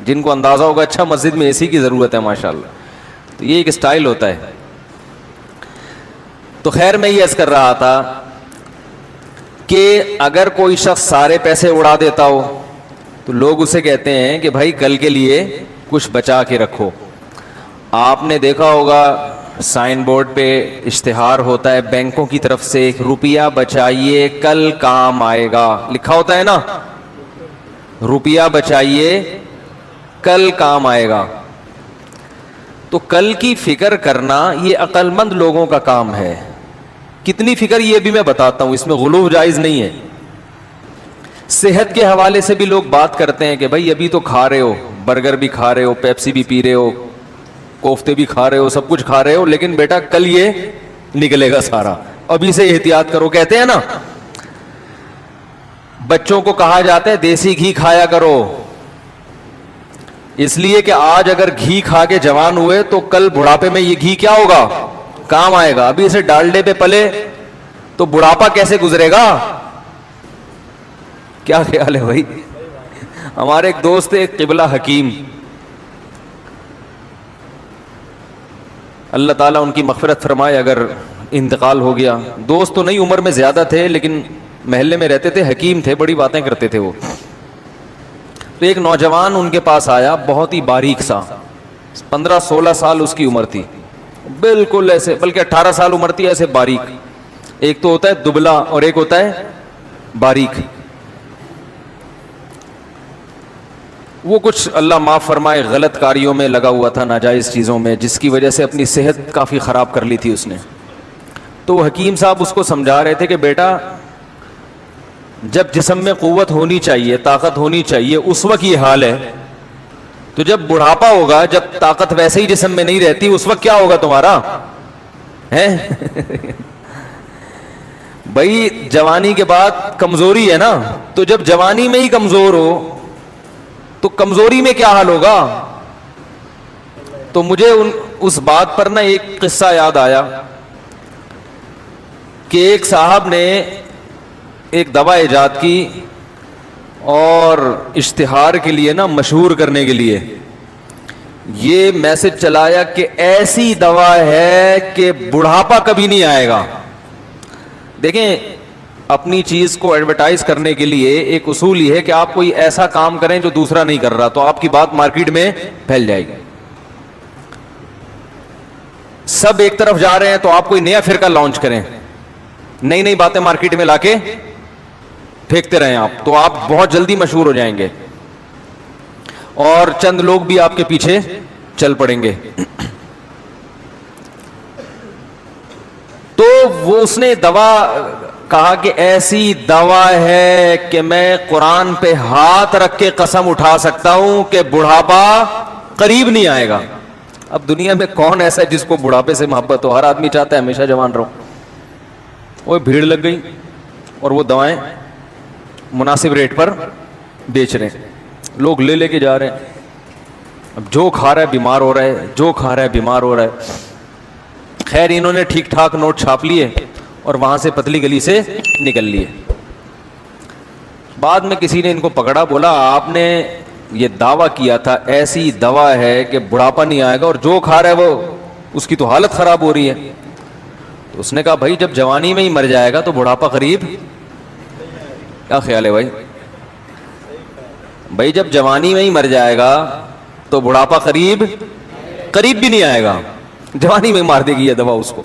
جن کو اندازہ ہوگا اچھا مسجد میں اے سی کی ضرورت ہے ماشاءاللہ. تو یہ ایک اسٹائل ہوتا ہے. تو خیر میں یہ عرض کر رہا تھا کہ اگر کوئی شخص سارے پیسے اڑا دیتا ہو تو لوگ اسے کہتے ہیں کہ بھائی کل کے لیے کچھ بچا کے رکھو. آپ نے دیکھا ہوگا سائن بورڈ پہ اشتہار ہوتا ہے بینکوں کی طرف سے, روپیہ بچائیے کل کام آئے گا, لکھا ہوتا ہے نا, روپیہ بچائیے کل کام آئے گا. تو کل کی فکر کرنا یہ عقل مند لوگوں کا کام ہے. کتنی فکر یہ بھی میں بتاتا ہوں, اس میں غلو جائز نہیں ہے. صحت کے حوالے سے بھی لوگ بات کرتے ہیں کہ بھائی ابھی تو کھا رہے ہو, برگر بھی کھا رہے ہو, پیپسی بھی پی رہے ہو, کوفتے بھی کھا رہے ہو, سب کچھ کھا رہے ہو, لیکن بیٹا کل یہ نکلے گا سارا, ابھی سے احتیاط کرو. کہتے ہیں نا بچوں کو کہا جاتا ہے دیسی گھی کھایا کرو, اس لیے کہ آج اگر گھی کھا کے جوان ہوئے تو کل بڑھاپے میں یہ گھی کیا ہوگا, کام آئے گا. ابھی اسے ڈالڈے پہ پلے تو بڑھاپا کیسے گزرے گا؟ کیا خیال ہے بھائی؟ ہمارے ایک دوست ہے قبلہ حکیم, اللہ تعالیٰ ان کی مغفرت فرمائے, اگر انتقال ہو گیا. دوست تو نہیں, عمر میں زیادہ تھے لیکن محلے میں رہتے تھے, حکیم تھے, بڑی باتیں کرتے تھے وہ. تو ایک نوجوان ان کے پاس آیا, بہت ہی باریک سا, 15-16 سال اس کی عمر تھی, بالکل ایسے, بلکہ 18 سال عمر تھی, ایسے باریک. ایک تو ہوتا ہے دبلا اور ایک ہوتا ہے باریک. وہ کچھ اللہ معاف فرمائے غلط کاریوں میں لگا ہوا تھا, ناجائز چیزوں میں, جس کی وجہ سے اپنی صحت کافی خراب کر لی تھی اس نے. تو حکیم صاحب اس کو سمجھا رہے تھے کہ بیٹا جب جسم میں قوت ہونی چاہیے, طاقت ہونی چاہیے, اس وقت یہ حال ہے, تو جب بڑھاپا ہوگا, جب طاقت ویسے ہی جسم میں نہیں رہتی, اس وقت کیا ہوگا تمہارا ہے؟ بھائی جوانی کے بعد کمزوری ہے نا, تو جب جوانی میں ہی کمزور ہو تو کمزوری میں کیا حال ہوگا؟ تو مجھے اس بات پر نا ایک قصہ یاد آیا کہ ایک صاحب نے ایک دوا ایجاد کی اور اشتہار کے لیے نا, مشہور کرنے کے لیے یہ میسج چلایا کہ ایسی دوا ہے کہ بڑھاپا کبھی نہیں آئے گا. دیکھیں اپنی چیز کو ایڈورٹائز کرنے کے لیے ایک اصول یہ ہے کہ آپ کوئی ایسا کام کریں جو دوسرا نہیں کر رہا, تو آپ کی بات مارکیٹ میں پھیل جائے گی. سب ایک طرف جا رہے ہیں تو آپ کوئی نیا فرقہ لانچ کریں, نئی نئی باتیں مارکیٹ میں لا کے پھینکتے رہیں آپ, تو آپ بہت جلدی مشہور ہو جائیں گے اور چند لوگ بھی آپ کے پیچھے چل پڑیں گے. تو وہ اس نے دوا کہا کہ ایسی دوا ہے کہ میں قرآن پہ ہاتھ رکھ کے قسم اٹھا سکتا ہوں کہ بڑھاپا قریب نہیں آئے گا. اب دنیا میں کون ایسا ہے جس کو بڑھاپے سے محبت ہو؟ ہر آدمی چاہتا ہے ہمیشہ جوان رہو. وہ بھیڑ لگ گئی اور وہ دوائیں مناسب ریٹ پر بیچ رہے ہیں, لوگ لے لے کے جا رہے ہیں. اب جو کھا رہا ہے بیمار ہو رہا ہے, جو کھا رہا ہے بیمار ہو رہا ہے. خیر انہوں نے ٹھیک ٹھاک نوٹ چھاپ لیے اور وہاں سے پتلی گلی سے نکل لیے. بعد میں کسی نے ان کو پکڑا, بولا آپ نے یہ دعویٰ کیا تھا ایسی دوا ہے کہ بڑھاپا نہیں آئے گا, اور جو کھا رہا ہے وہ اس کی تو حالت خراب ہو رہی ہے. تو اس نے کہا بھائی جب جوانی میں ہی مر جائے گا تو بڑھاپا قریب, کیا خیال ہے بھائی؟ بھائی جب جوانی میں ہی مر جائے گا تو بڑھاپا قریب بھی نہیں آئے گا, جوانی میں مار دے گی یہ دوا اس کو.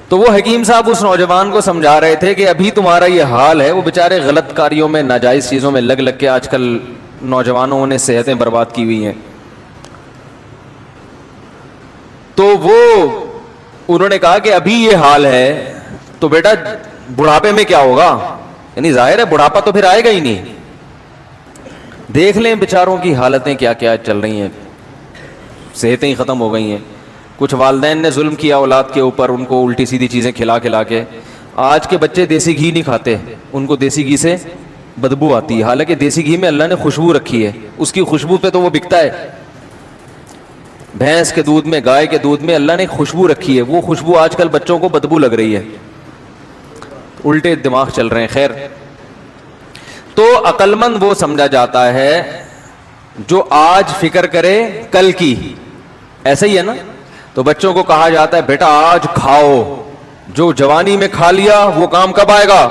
تو وہ حکیم صاحب اس نوجوان کو سمجھا رہے تھے کہ ابھی تمہارا یہ حال ہے, وہ بیچارے غلط کاریوں میں, ناجائز چیزوں میں لگ کے آج کل نوجوانوں نے صحتیں برباد کی ہوئی ہیں. تو وہ انہوں نے کہا کہ ابھی یہ حال ہے تو بیٹا بڑھاپے میں کیا ہوگا, یعنی ظاہر ہے بڑھاپا تو پھر آئے گا ہی نہیں. دیکھ لیں بیچاروں کی حالتیں کیا کیا چل رہی ہیں, صحتیں ہی ختم ہو گئی ہیں. کچھ والدین نے ظلم کیا اولاد کے اوپر, ان کو الٹی سیدھی چیزیں کھلا کے. آج کے بچے دیسی گھی نہیں کھاتے, ان کو دیسی گھی سے بدبو آتی ہے, حالانکہ دیسی گھی میں اللہ نے خوشبو رکھی ہے, اس کی خوشبو پہ تو وہ بکتا ہے. بھینس کے دودھ میں, گائے کے دودھ میں اللہ نے خوشبو رکھی ہے, وہ خوشبو آج کل بچوں کو بدبو لگ رہی ہے, الٹے دماغ چل رہے ہیں. خیر, تو عقل مند وہ سمجھا جاتا ہے جو آج فکر کرے کل کی, ایسا ہی ہے نا. تو بچوں کو کہا جاتا ہے بیٹا آج کھاؤ, جو جوانی میں کھا لیا وہ کام کب آئے گا,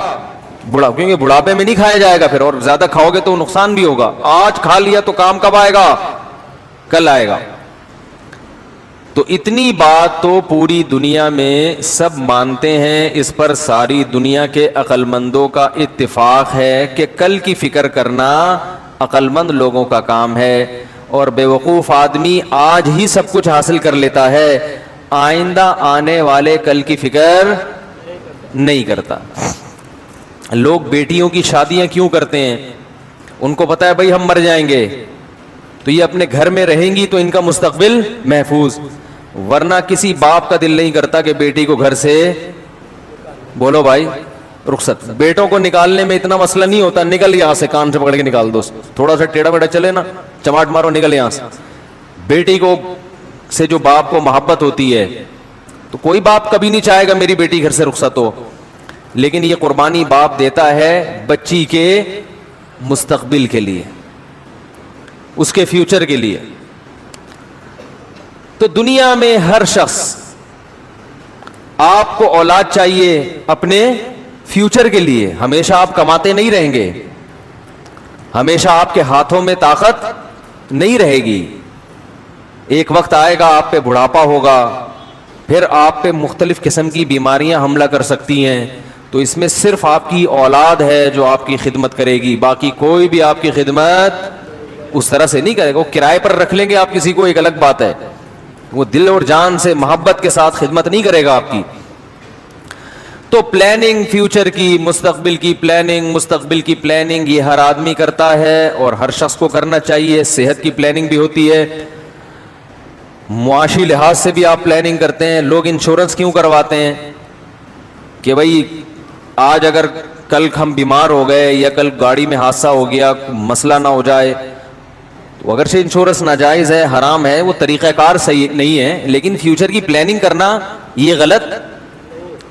کیونکہ بڑھاپے میں نہیں کھایا جائے گا پھر, اور زیادہ کھاؤ گے تو نقصان بھی ہوگا. آج کھا لیا تو کام کب آئے گا, کل آئے گا. تو اتنی بات تو پوری دنیا میں سب مانتے ہیں, اس پر ساری دنیا کے عقل مندوں کا اتفاق ہے کہ کل کی فکر کرنا عقل مند لوگوں کا کام ہے, اور بے وقوف آدمی آج ہی سب کچھ حاصل کر لیتا ہے, آئندہ آنے والے کل کی فکر نہیں کرتا. لوگ بیٹیوں کی شادیاں کیوں کرتے ہیں؟ ان کو پتا ہے بھائی ہم مر جائیں گے تو یہ اپنے گھر میں رہیں گی تو ان کا مستقبل محفوظ, ورنہ کسی باپ کا دل نہیں کرتا کہ بیٹی کو گھر سے, بولو بھائی, رخصت. بیٹوں کو نکالنے میں اتنا مسئلہ نہیں ہوتا, نکل یہاں سے, کان سے پکڑ کے نکال دو, تھوڑا سا ٹیڑھا بیڑا چلے نا, چماٹ مارو, نکل یہاں سے. بیٹی کو سے جو باپ کو محبت ہوتی ہے تو کوئی باپ کبھی نہیں چاہے گا میری بیٹی گھر سے رخصت ہو, لیکن یہ قربانی باپ دیتا ہے بچی کے مستقبل کے لیے, اس کے فیوچر کے لیے. تو دنیا میں ہر شخص, آپ کو اولاد چاہیے اپنے فیوچر کے لیے, ہمیشہ آپ کماتے نہیں رہیں گے, ہمیشہ آپ کے ہاتھوں میں طاقت نہیں رہے گی. ایک وقت آئے گا آپ پہ بڑھاپا ہوگا, پھر آپ پہ مختلف قسم کی بیماریاں حملہ کر سکتی ہیں, تو اس میں صرف آپ کی اولاد ہے جو آپ کی خدمت کرے گی, باقی کوئی بھی آپ کی خدمت اس طرح سے نہیں کرے گا. وہ کرائے پر رکھ لیں گے آپ کسی کو, ایک الگ بات ہے, وہ دل اور جان سے محبت کے ساتھ خدمت نہیں کرے گا آپ کی. تو پلاننگ فیوچر کی, مستقبل کی پلاننگ یہ ہر آدمی کرتا ہے اور ہر شخص کو کرنا چاہیے. صحت کی پلاننگ بھی ہوتی ہے, معاشی لحاظ سے بھی آپ پلاننگ کرتے ہیں. لوگ انشورنس کیوں کرواتے ہیں کہ بھائی آج اگر کل ہم بیمار ہو گئے یا کل گاڑی میں حادثہ ہو گیا, مسئلہ نہ ہو جائے. تو اگرچہ انشورنس ناجائز ہے, حرام ہے, وہ طریقہ کار صحیح نہیں ہے, لیکن فیوچر کی پلاننگ کرنا یہ غلط,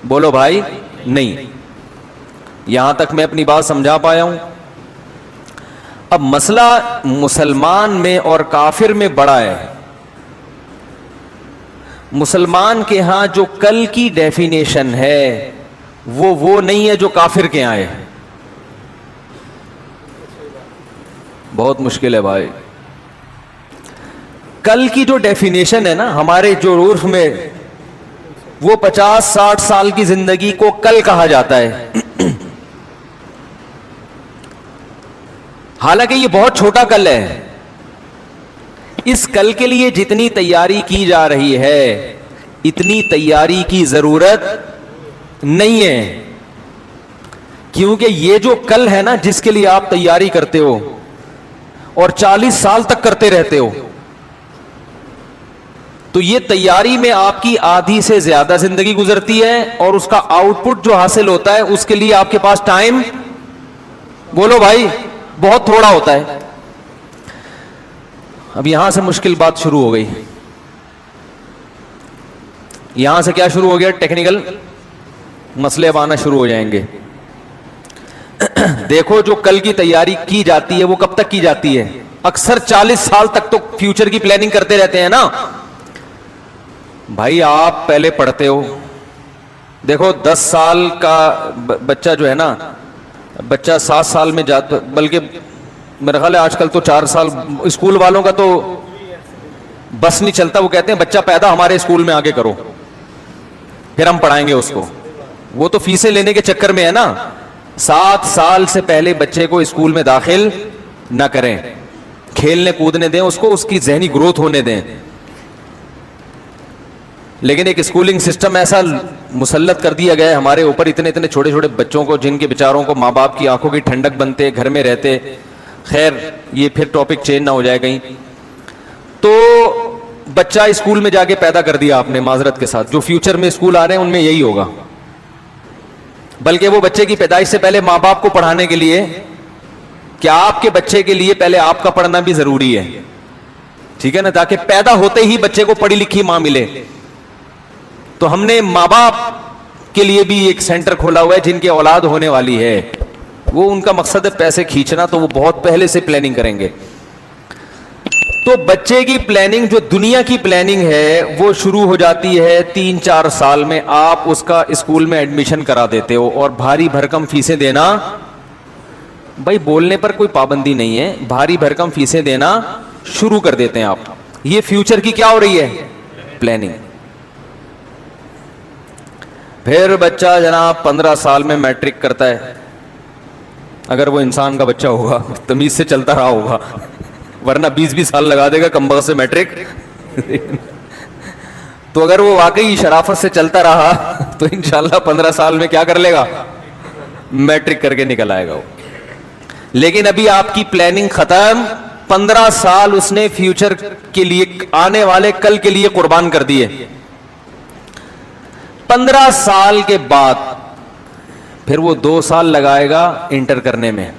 بولو بھائی, نہیں. یہاں تک میں اپنی بات سمجھا پایا ہوں. اب مسئلہ مسلمان میں اور کافر میں بڑا ہے. مسلمان کے ہاں جو کل کی ڈیفینیشن ہے وہ نہیں ہے جو کافر کے ہاں ہے. بہت مشکل ہے بھائی. کل کی جو ڈیفینیشن ہے نا ہمارے جو عرف میں, وہ 50-60 سال کی زندگی کو کل کہا جاتا ہے. حالانکہ یہ بہت چھوٹا کل ہے. اس کل کے لیے جتنی تیاری کی جا رہی ہے اتنی تیاری کی ضرورت نہیں ہے, کیونکہ یہ جو کل ہے نا جس کے لیے آپ تیاری کرتے ہو اور 40 سال تک کرتے رہتے ہو, تو یہ تیاری میں آپ کی آدھی سے زیادہ زندگی گزرتی ہے, اور اس کا آؤٹ پٹ جو حاصل ہوتا ہے اس کے لیے آپ کے پاس ٹائم, بولو بھائی, بہت تھوڑا ہوتا ہے. اب یہاں سے مشکل بات شروع ہو گئی. یہاں سے کیا شروع ہو گیا؟ ٹیکنیکل مسئلے اب آنا شروع ہو جائیں گے. دیکھو جو کل کی تیاری کی جاتی ہے وہ کب تک کی جاتی ہے؟ اکثر 40 سال تک تو فیوچر کی پلاننگ کرتے رہتے ہیں نا بھائی. آپ پہلے پڑھتے ہو, دیکھو 10 سال کا بچہ جو ہے نا, بچہ 7 سال میں جاتا, بلکہ میرا خیال ہے آج کل تو 4 سال, اسکول والوں کا تو بس نہیں چلتا, وہ کہتے ہیں بچہ پیدا ہمارے اسکول میں آگے کرو پھر ہم پڑھائیں گے اس کو. وہ تو فیسیں لینے کے چکر میں ہے نا. 7 سال سے پہلے بچے کو اسکول میں داخل نہ کریں, کھیلنے کودنے دیں اس کو, اس کی ذہنی گروتھ ہونے دیں. لیکن ایک اسکولنگ سسٹم ایسا مسلط کر دیا گیا ہے ہمارے اوپر, اتنے اتنے چھوٹے چھوٹے بچوں کو, جن کے بیچاروں کو ماں باپ کی آنکھوں کی ٹھنڈک بنتے, گھر میں رہتے. خیر یہ پھر ٹاپک چینج نہ ہو جائے کہیں. تو بچہ اسکول میں جا کے پیدا کر دیا آپ نے, معذرت کے ساتھ جو فیوچر میں اسکول آ رہے ہیں ان میں یہی ہوگا. بلکہ وہ بچے کی پیدائش سے پہلے ماں باپ کو پڑھانے کے لیے, کیا آپ کے بچے کے لیے پہلے آپ کا پڑھنا بھی ضروری ہے, ٹھیک ہے نا, تاکہ پیدا ہوتے ہی بچے کو پڑھی لکھی ماں ملے. تو ہم نے ماں باپ کے لیے بھی ایک سینٹر کھولا ہوا ہے جن کی اولاد ہونے والی ہے, وہ ان کا مقصد ہے پیسے کھینچنا, تو وہ بہت پہلے سے پلاننگ کریں گے. تو بچے کی پلاننگ, جو دنیا کی پلاننگ ہے وہ شروع ہو جاتی ہے 3-4 سال میں. آپ اس کا اسکول میں ایڈمیشن کرا دیتے ہو اور بھاری بھرکم فیسیں دینا, بھائی بولنے پر کوئی پابندی نہیں ہے, بھاری بھرکم فیسیں دینا شروع کر دیتے ہیں آپ. یہ فیوچر کی کیا ہو رہی ہے؟ پلاننگ. پھر بچہ جناب 15 سال میں میٹرک کرتا ہے, اگر وہ انسان کا بچہ ہوگا, تمیز سے چلتا رہا ہوگا, ورنہ 20 سال لگا دے گا کمبخت سے میٹرک. تو اگر وہ واقعی شرافت سے چلتا رہا تو انشاءاللہ 15 سال میں کیا کر لے گا؟ میٹرک کر کے نکل آئے گا وہ. لیکن ابھی آپ کی پلاننگ ختم, 15 سال اس نے فیوچر کے لیے, آنے والے کل کے لیے قربان کر دیے. 15 سال کے بعد پھر وہ 2 سال لگائے گا انٹر کرنے میں.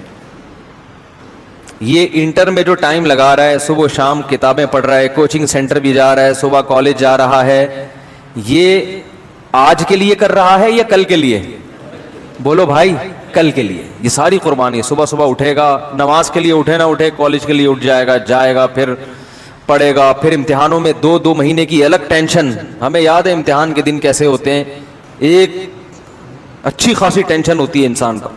یہ انٹر میں جو ٹائم لگا رہا ہے, صبح شام کتابیں پڑھ رہا ہے, کوچنگ سینٹر بھی جا رہا ہے, صبح کالج جا رہا ہے, یہ آج کے لیے کر رہا ہے یا کل کے لیے؟ بولو بھائی, کل کے لیے. یہ ساری قربانی, صبح صبح اٹھے گا, نماز کے لیے اٹھے نہ اٹھے, کالج کے لیے اٹھ جائے گا, پھر پڑھے گا, پھر امتحانوں میں 2 مہینے کی الگ ٹینشن. ہمیں یاد ہے امتحان کے دن کیسے ہوتے ہیں, ایک اچھی خاصی ٹینشن ہوتی ہے انسان کا.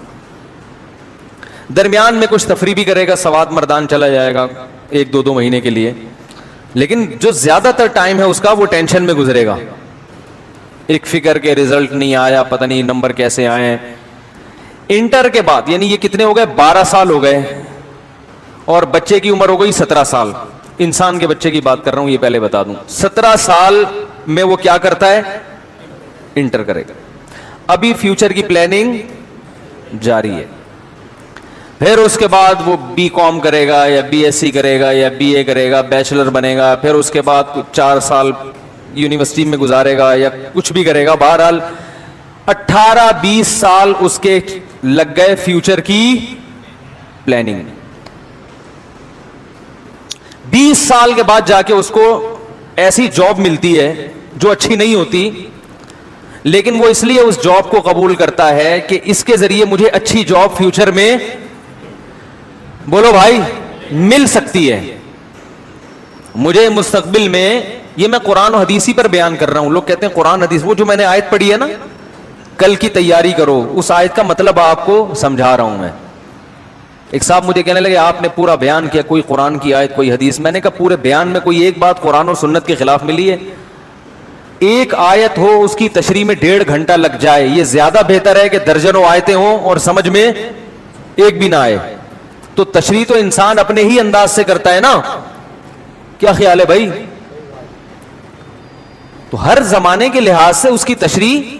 درمیان میں کچھ تفریح بھی کرے گا, سواد مردان چلا جائے گا 1-2 مہینے کے لیے, لیکن جو زیادہ تر ٹائم ہے اس کا وہ ٹینشن میں گزرے گا. ایک فکر کے رزلٹ نہیں آیا, پتہ نہیں نمبر کیسے آئے. انٹر کے بعد یعنی یہ کتنے ہو گئے؟ 12 سال ہو گئے, اور بچے کی عمر ہو گئی 17 سال. انسان کے بچے کی بات کر رہا ہوں, یہ پہلے بتا دوں. 17 سال میں وہ کیا کرتا ہے؟ انٹر کرے گا. ابھی فیوچر کی پلاننگ جاری ہے. پھر اس کے بعد وہ BCom کرے گا یا BSc کرے گا یا BA کرے گا, بیچلر بنے گا. پھر اس کے بعد 4 سال یونیورسٹی میں گزارے گا یا کچھ بھی کرے گا. بہرحال 18-20 سال اس کے لگ گئے فیوچر کی پلاننگ میں. 20 سال کے بعد جا کے اس کو ایسی جاب ملتی ہے جو اچھی نہیں ہوتی, لیکن وہ اس لیے اس جاب کو قبول کرتا ہے کہ اس کے ذریعے مجھے اچھی جاب فیوچر میں, بولو بھائی, مل سکتی ہے. مجھے مستقبل میں, یہ میں قرآن و حدیثی پر بیان کر رہا ہوں. لوگ کہتے ہیں قرآن حدیث, وہ جو میں نے آیت پڑھی ہے نا, کل کی تیاری کرو, اس آیت کا مطلب آپ کو سمجھا رہا ہوں میں. ایک صاحب مجھے کہنے لگے آپ نے پورا بیان کیا, کوئی قرآن کی آیت کوئی حدیث. میں نے کہا پورے بیان میں کوئی ایک بات قرآن اور سنت کے خلاف ملی ہے؟ ایک آیت ہو اس کی تشریح میں 1.5 گھنٹہ لگ جائے, یہ زیادہ بہتر ہے کہ درجنوں آیتیں ہوں اور سمجھ میں ایک بھی نہ آئے. تو تشریح تو انسان اپنے ہی انداز سے کرتا ہے نا, کیا خیال ہے بھائی؟ تو ہر زمانے کے لحاظ سے اس کی تشریح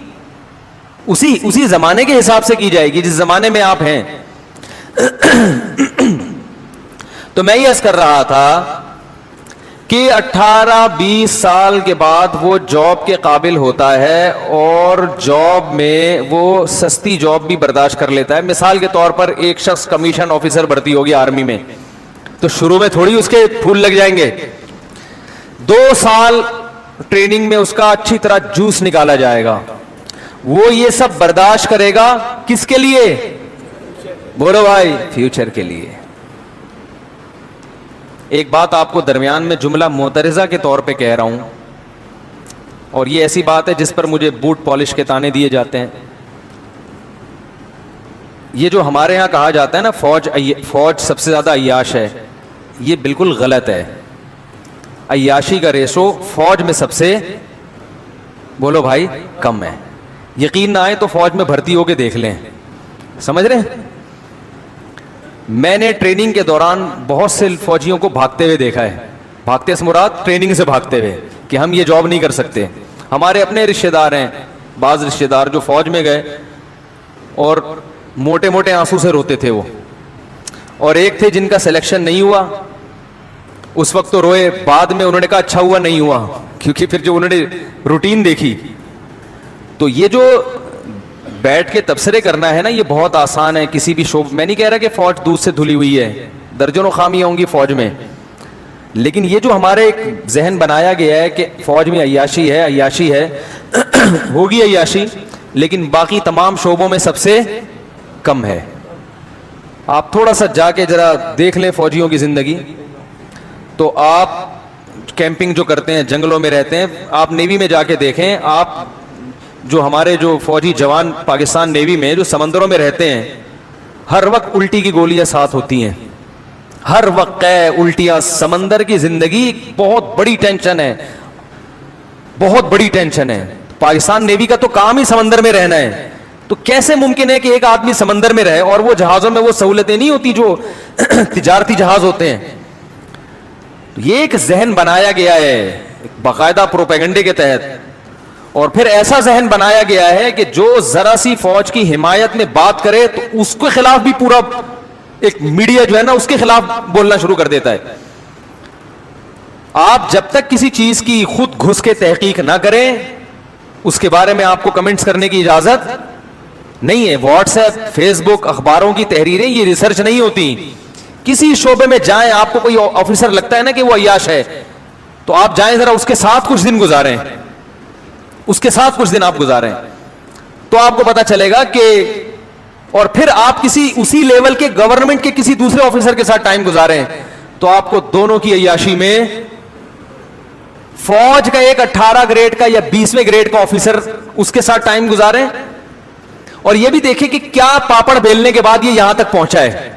اسی زمانے کے حساب سے کی جائے گی جس زمانے میں آپ ہیں. تو میں یہ عرض کر رہا تھا کہ 18-20 سال کے بعد وہ جاب کے قابل ہوتا ہے, اور جاب میں وہ سستی جاب بھی برداشت کر لیتا ہے. مثال کے طور پر ایک شخص کمیشن آفیسر بھرتی ہوگی آرمی میں, تو شروع میں تھوڑی اس کے پھول لگ جائیں گے. 2 سال ٹریننگ میں اس کا اچھی طرح جوس نکالا جائے گا. وہ یہ سب برداشت کرے گا کس کے لیے؟ بولو بھائی, فیوچر کے لیے. ایک بات آپ کو درمیان میں جملہ معترضہ کے طور پہ کہہ رہا ہوں, اور یہ ایسی بات ہے جس پر مجھے بوٹ پالش کے تانے دیے جاتے ہیں. یہ جو ہمارے ہاں کہا جاتا ہے نا فوج سب سے زیادہ عیاش ہے, یہ بالکل غلط ہے. عیاشی کا ریشو فوج میں سب سے, بولو بھائی, کم ہے. یقین نہ آئے تو فوج میں بھرتی ہو کے دیکھ لیں. سمجھ رہے ہیں؟ میں نے ٹریننگ کے دوران بہت سے فوجیوں کو بھاگتے ہوئے دیکھا ہے. بھاگتے سے مراد ٹریننگ سے بھاگتے ہوئے کہ ہم یہ جاب نہیں کر سکتے. ہمارے اپنے رشتے دار ہیں, بعض رشتے دار جو فوج میں گئے اور موٹے موٹے آنسو سے روتے تھے وہ, اور ایک تھے جن کا سلیکشن نہیں ہوا. اس وقت تو روئے, بعد میں انہوں نے کہا اچھا ہوا نہیں ہوا, کیونکہ پھر جو انہوں نے روٹین دیکھی. تو یہ جو بیٹھ کے تبصرے کرنا ہے نا, یہ بہت آسان ہے کسی بھی شعبے. میں نہیں کہہ رہا کہ فوج دودھ سے دھلی ہوئی ہے, درجنوں خامیاں ہوں گی فوج میں, لیکن یہ جو ہمارے ایک ذہن بنایا گیا ہے کہ فوج میں عیاشی ہے, عیاشی ہے, ہوگی عیاشی, لیکن باقی تمام شعبوں میں سب سے کم ہے. آپ تھوڑا سا جا کے ذرا دیکھ لیں فوجیوں کی زندگی, تو آپ کیمپنگ جو کرتے ہیں, جنگلوں میں رہتے ہیں, آپ نیوی میں جا کے دیکھیں. آپ جو ہمارے جو فوجی جوان پاکستان نیوی میں جو سمندروں میں رہتے ہیں, ہر وقت الٹی کی گولیاں ساتھ ہوتی ہیں, ہر وقت الٹیاں. سمندر کی زندگی بہت بڑی ٹینشن ہے, بہت بڑی ٹینشن ہے. پاکستان نیوی کا تو کام ہی سمندر میں رہنا ہے, تو کیسے ممکن ہے کہ ایک آدمی سمندر میں رہے اور وہ جہازوں میں وہ سہولتیں نہیں ہوتی جو تجارتی جہاز ہوتے ہیں. یہ ایک ذہن بنایا گیا ہے باقاعدہ پروپیگنڈے کے تحت, اور پھر ایسا ذہن بنایا گیا ہے کہ جو ذرا سی فوج کی حمایت میں بات کرے تو اس کے خلاف بھی پورا ایک میڈیا جو ہے نا اس کے خلاف بولنا شروع کر دیتا ہے. آپ جب تک کسی چیز کی خود گھس کے تحقیق نہ کریں, اس کے بارے میں آپ کو کمنٹس کرنے کی اجازت نہیں ہے. واٹس ایپ, فیس بک, اخباروں کی تحریریں یہ ریسرچ نہیں ہوتی. کسی شعبے میں جائیں, آپ کو کوئی آفیسر لگتا ہے نا کہ وہ عیاش ہے, تو آپ جائیں ذرا اس کے ساتھ کچھ دن گزاریں, اس کے ساتھ کچھ دن آپ گزاریں, تو آپ کو پتا چلے گا کہ, اور پھر آپ کسی اسی لیول کے گورنمنٹ کے کسی دوسرے آفیسر کے ساتھ ٹائم گزاریں, تو آپ کو دونوں کی عیاشی میں فوج کا ایک 18 گریڈ کا یا 20ویں گریڈ کا آفیسر اس کے ساتھ ٹائم گزاریں, اور یہ بھی دیکھیں کہ کیا پاپڑ بیلنے کے بعد یہ یہاں تک پہنچا ہے,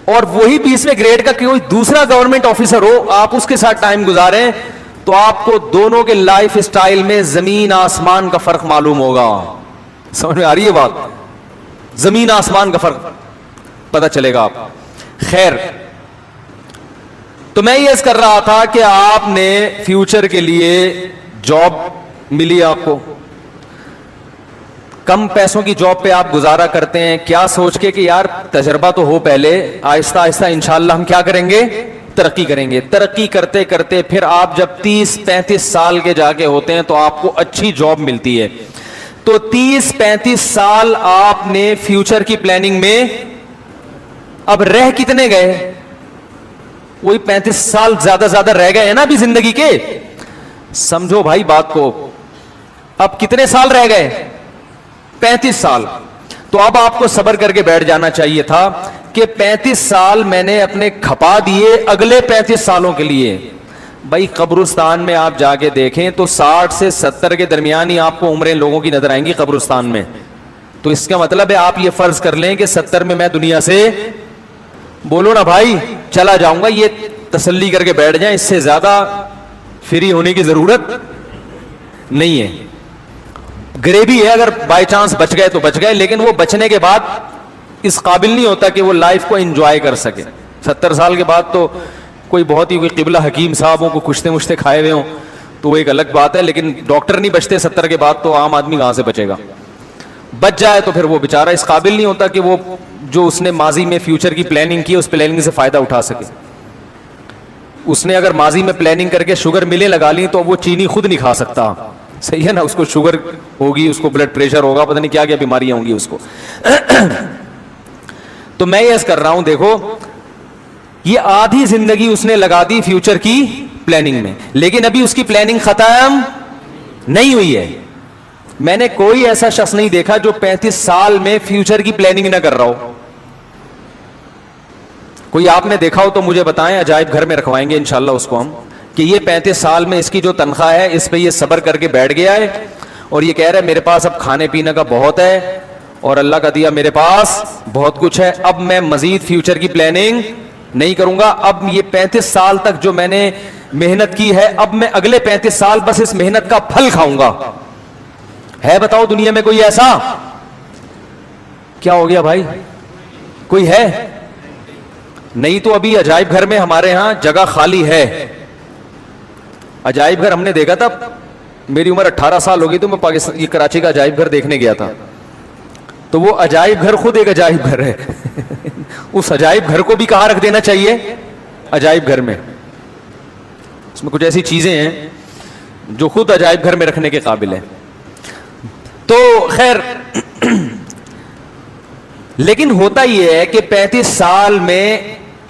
اور وہی 20ویں گریڈ کا کوئی دوسرا گورنمنٹ آفیسر ہو, آپ اس کے ساتھ ٹائم گزاریں, تو آپ کو دونوں کے لائف سٹائل میں زمین آسمان کا فرق معلوم ہوگا. سمجھ میں آ رہی ہے بات؟ زمین آسمان کا فرق پتا چلے گا آپ. خیر, تو میں یہ عرض کر رہا تھا کہ آپ نے فیوچر کے لیے جاب ملی, آپ کو کم پیسوں کی جاب پہ آپ گزارا کرتے ہیں, کیا سوچ کے کہ یار تجربہ تو ہو پہلے, آہستہ آہستہ انشاءاللہ ہم کیا کریں گے, ترقی کریں گے. ترقی کرتے کرتے پھر آپ جب 30-35 سال کے جا کے ہوتے ہیں تو آپ کو اچھی جاب ملتی ہے. تو 30-35 سال آپ نے فیوچر کی پلاننگ میں اب رہ کتنے گئے؟ وہی 35 سال زیادہ رہ گئے ہیں نا ابھی زندگی کے. سمجھو بھائی بات کو, اب کتنے سال رہ گئے؟ 35 سال. تو اب آپ کو صبر کر کے بیٹھ جانا چاہیے تھا کہ 35 سال میں نے اپنے کھپا دیے اگلے 35 سالوں کے لیے. بھائی قبرستان میں آپ جا کے دیکھیں تو 60 سے 70 کے درمیان ہی آپ کو عمریں لوگوں کی نظر آئیں گی قبرستان میں. تو اس کا مطلب ہے آپ یہ فرض کر لیں کہ 70 میں دنیا سے, بولو نا بھائی, چلا جاؤں گا. یہ تسلی کر کے بیٹھ جائیں, اس سے زیادہ فری ہونے کی ضرورت نہیں ہے. گریبی ہے, اگر بائی چانس بچ گئے تو بچ گئے, لیکن وہ بچنے کے بعد اس قابل نہیں ہوتا کہ وہ لائف کو انجوائے کر سکے. 70 سال کے بعد تو کوئی بہت ہی کوئی قبلہ حکیم صاحبوں کو کشتے مشتے کھائے ہوئے ہوں تو وہ ایک الگ بات ہے, لیکن ڈاکٹر نہیں بچتے 70 کے بعد, تو عام آدمی کہاں سے بچے گا؟ بچ جائے تو پھر وہ بیچارہ اس قابل نہیں ہوتا کہ وہ جو اس نے ماضی میں فیوچر کی پلاننگ کی اس پلاننگ سے فائدہ اٹھا سکے. اس نے اگر ماضی میں پلاننگ کر کے شوگر ملیں لگا لی تو وہ چینی خود نہیں کھا سکتا, صحیح ہے نا؟ اس کو شوگر ہوگی, اس کو بلڈ پریشر ہوگا, پتہ نہیں کیا کیا بیماریاں ہوں گی اس کو. تو میں یہ کر رہا ہوں, دیکھو یہ آدھی زندگی اس نے لگا دی فیوچر کی پلاننگ میں, لیکن ابھی اس کی پلاننگ ختم نہیں ہوئی ہے. میں نے کوئی ایسا شخص نہیں دیکھا جو 35 سال میں فیوچر کی پلاننگ نہ کر رہا ہو. کوئی آپ نے دیکھا ہو تو مجھے بتائیں, عجائب گھر میں رکھوائیں گے انشاءاللہ اس کو ہم, کہ یہ 35 سال میں اس کی جو تنخواہ ہے اس پہ یہ صبر کر کے بیٹھ گیا ہے اور یہ کہہ رہا ہے میرے پاس اب کھانے پینے کا بہت ہے اور اللہ کا دیا میرے پاس بہت کچھ ہے, اب میں مزید فیوچر کی پلاننگ نہیں کروں گا, اب یہ 35 سال تک جو میں نے محنت کی ہے اب میں اگلے 35 سال بس اس محنت کا پھل کھاؤں گا. ہے بتاؤ دنیا میں کوئی ایسا؟ کیا ہو گیا بھائی, کوئی ہے؟ نہیں تو ابھی عجائب گھر میں ہمارے ہاں جگہ خالی ہے. عجائب گھر ہم نے دیکھا تھا, میری عمر 18 سال ہو گئی تو میں پاکستان یہ کراچی کا عجائب گھر دیکھنے گیا تھا, تو وہ عجائب گھر خود ایک عجائب گھر ہے. اس عجائب گھر کو بھی کہاں رکھ دینا چاہیے؟ عجائب گھر میں. اس میں کچھ ایسی چیزیں ہیں جو خود عجائب گھر میں رکھنے کے قابل ہیں. تو خیر لیکن ہوتا یہ ہے کہ 35 سال میں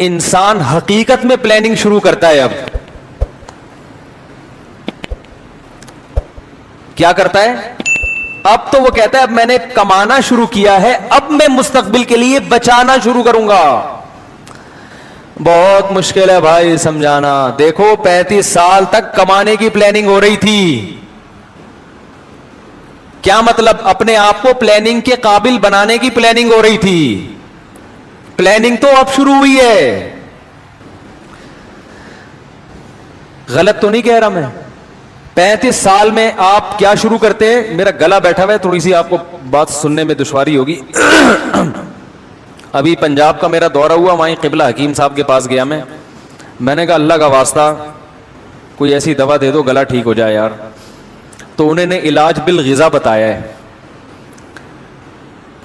انسان حقیقت میں پلاننگ شروع کرتا ہے. اب کیا کرتا ہے؟ اب تو وہ کہتا ہے اب میں نے کمانا شروع کیا ہے, اب میں مستقبل کے لیے بچانا شروع کروں گا. بہت مشکل ہے بھائی سمجھانا. دیکھو 35 سال تک کمانے کی پلاننگ ہو رہی تھی. کیا مطلب؟ اپنے آپ کو پلاننگ کے قابل بنانے کی پلاننگ ہو رہی تھی. پلاننگ تو اب شروع ہوئی ہے. غلط تو نہیں کہہ رہا میں؟ 35 سال میں آپ کیا شروع کرتے ہیں؟ میرا گلا بیٹھا ہوا ہے, تھوڑی سی آپ کو بات سننے میں دشواری ہوگی. ابھی پنجاب کا میرا دورہ ہوا, وہیں قبلہ حکیم صاحب کے پاس گیا میں نے کہا اللہ کا واسطہ کوئی ایسی دوا دے دو گلا ٹھیک ہو جائے یار. تو انہوں نے علاج بالغذا بتایا ہے.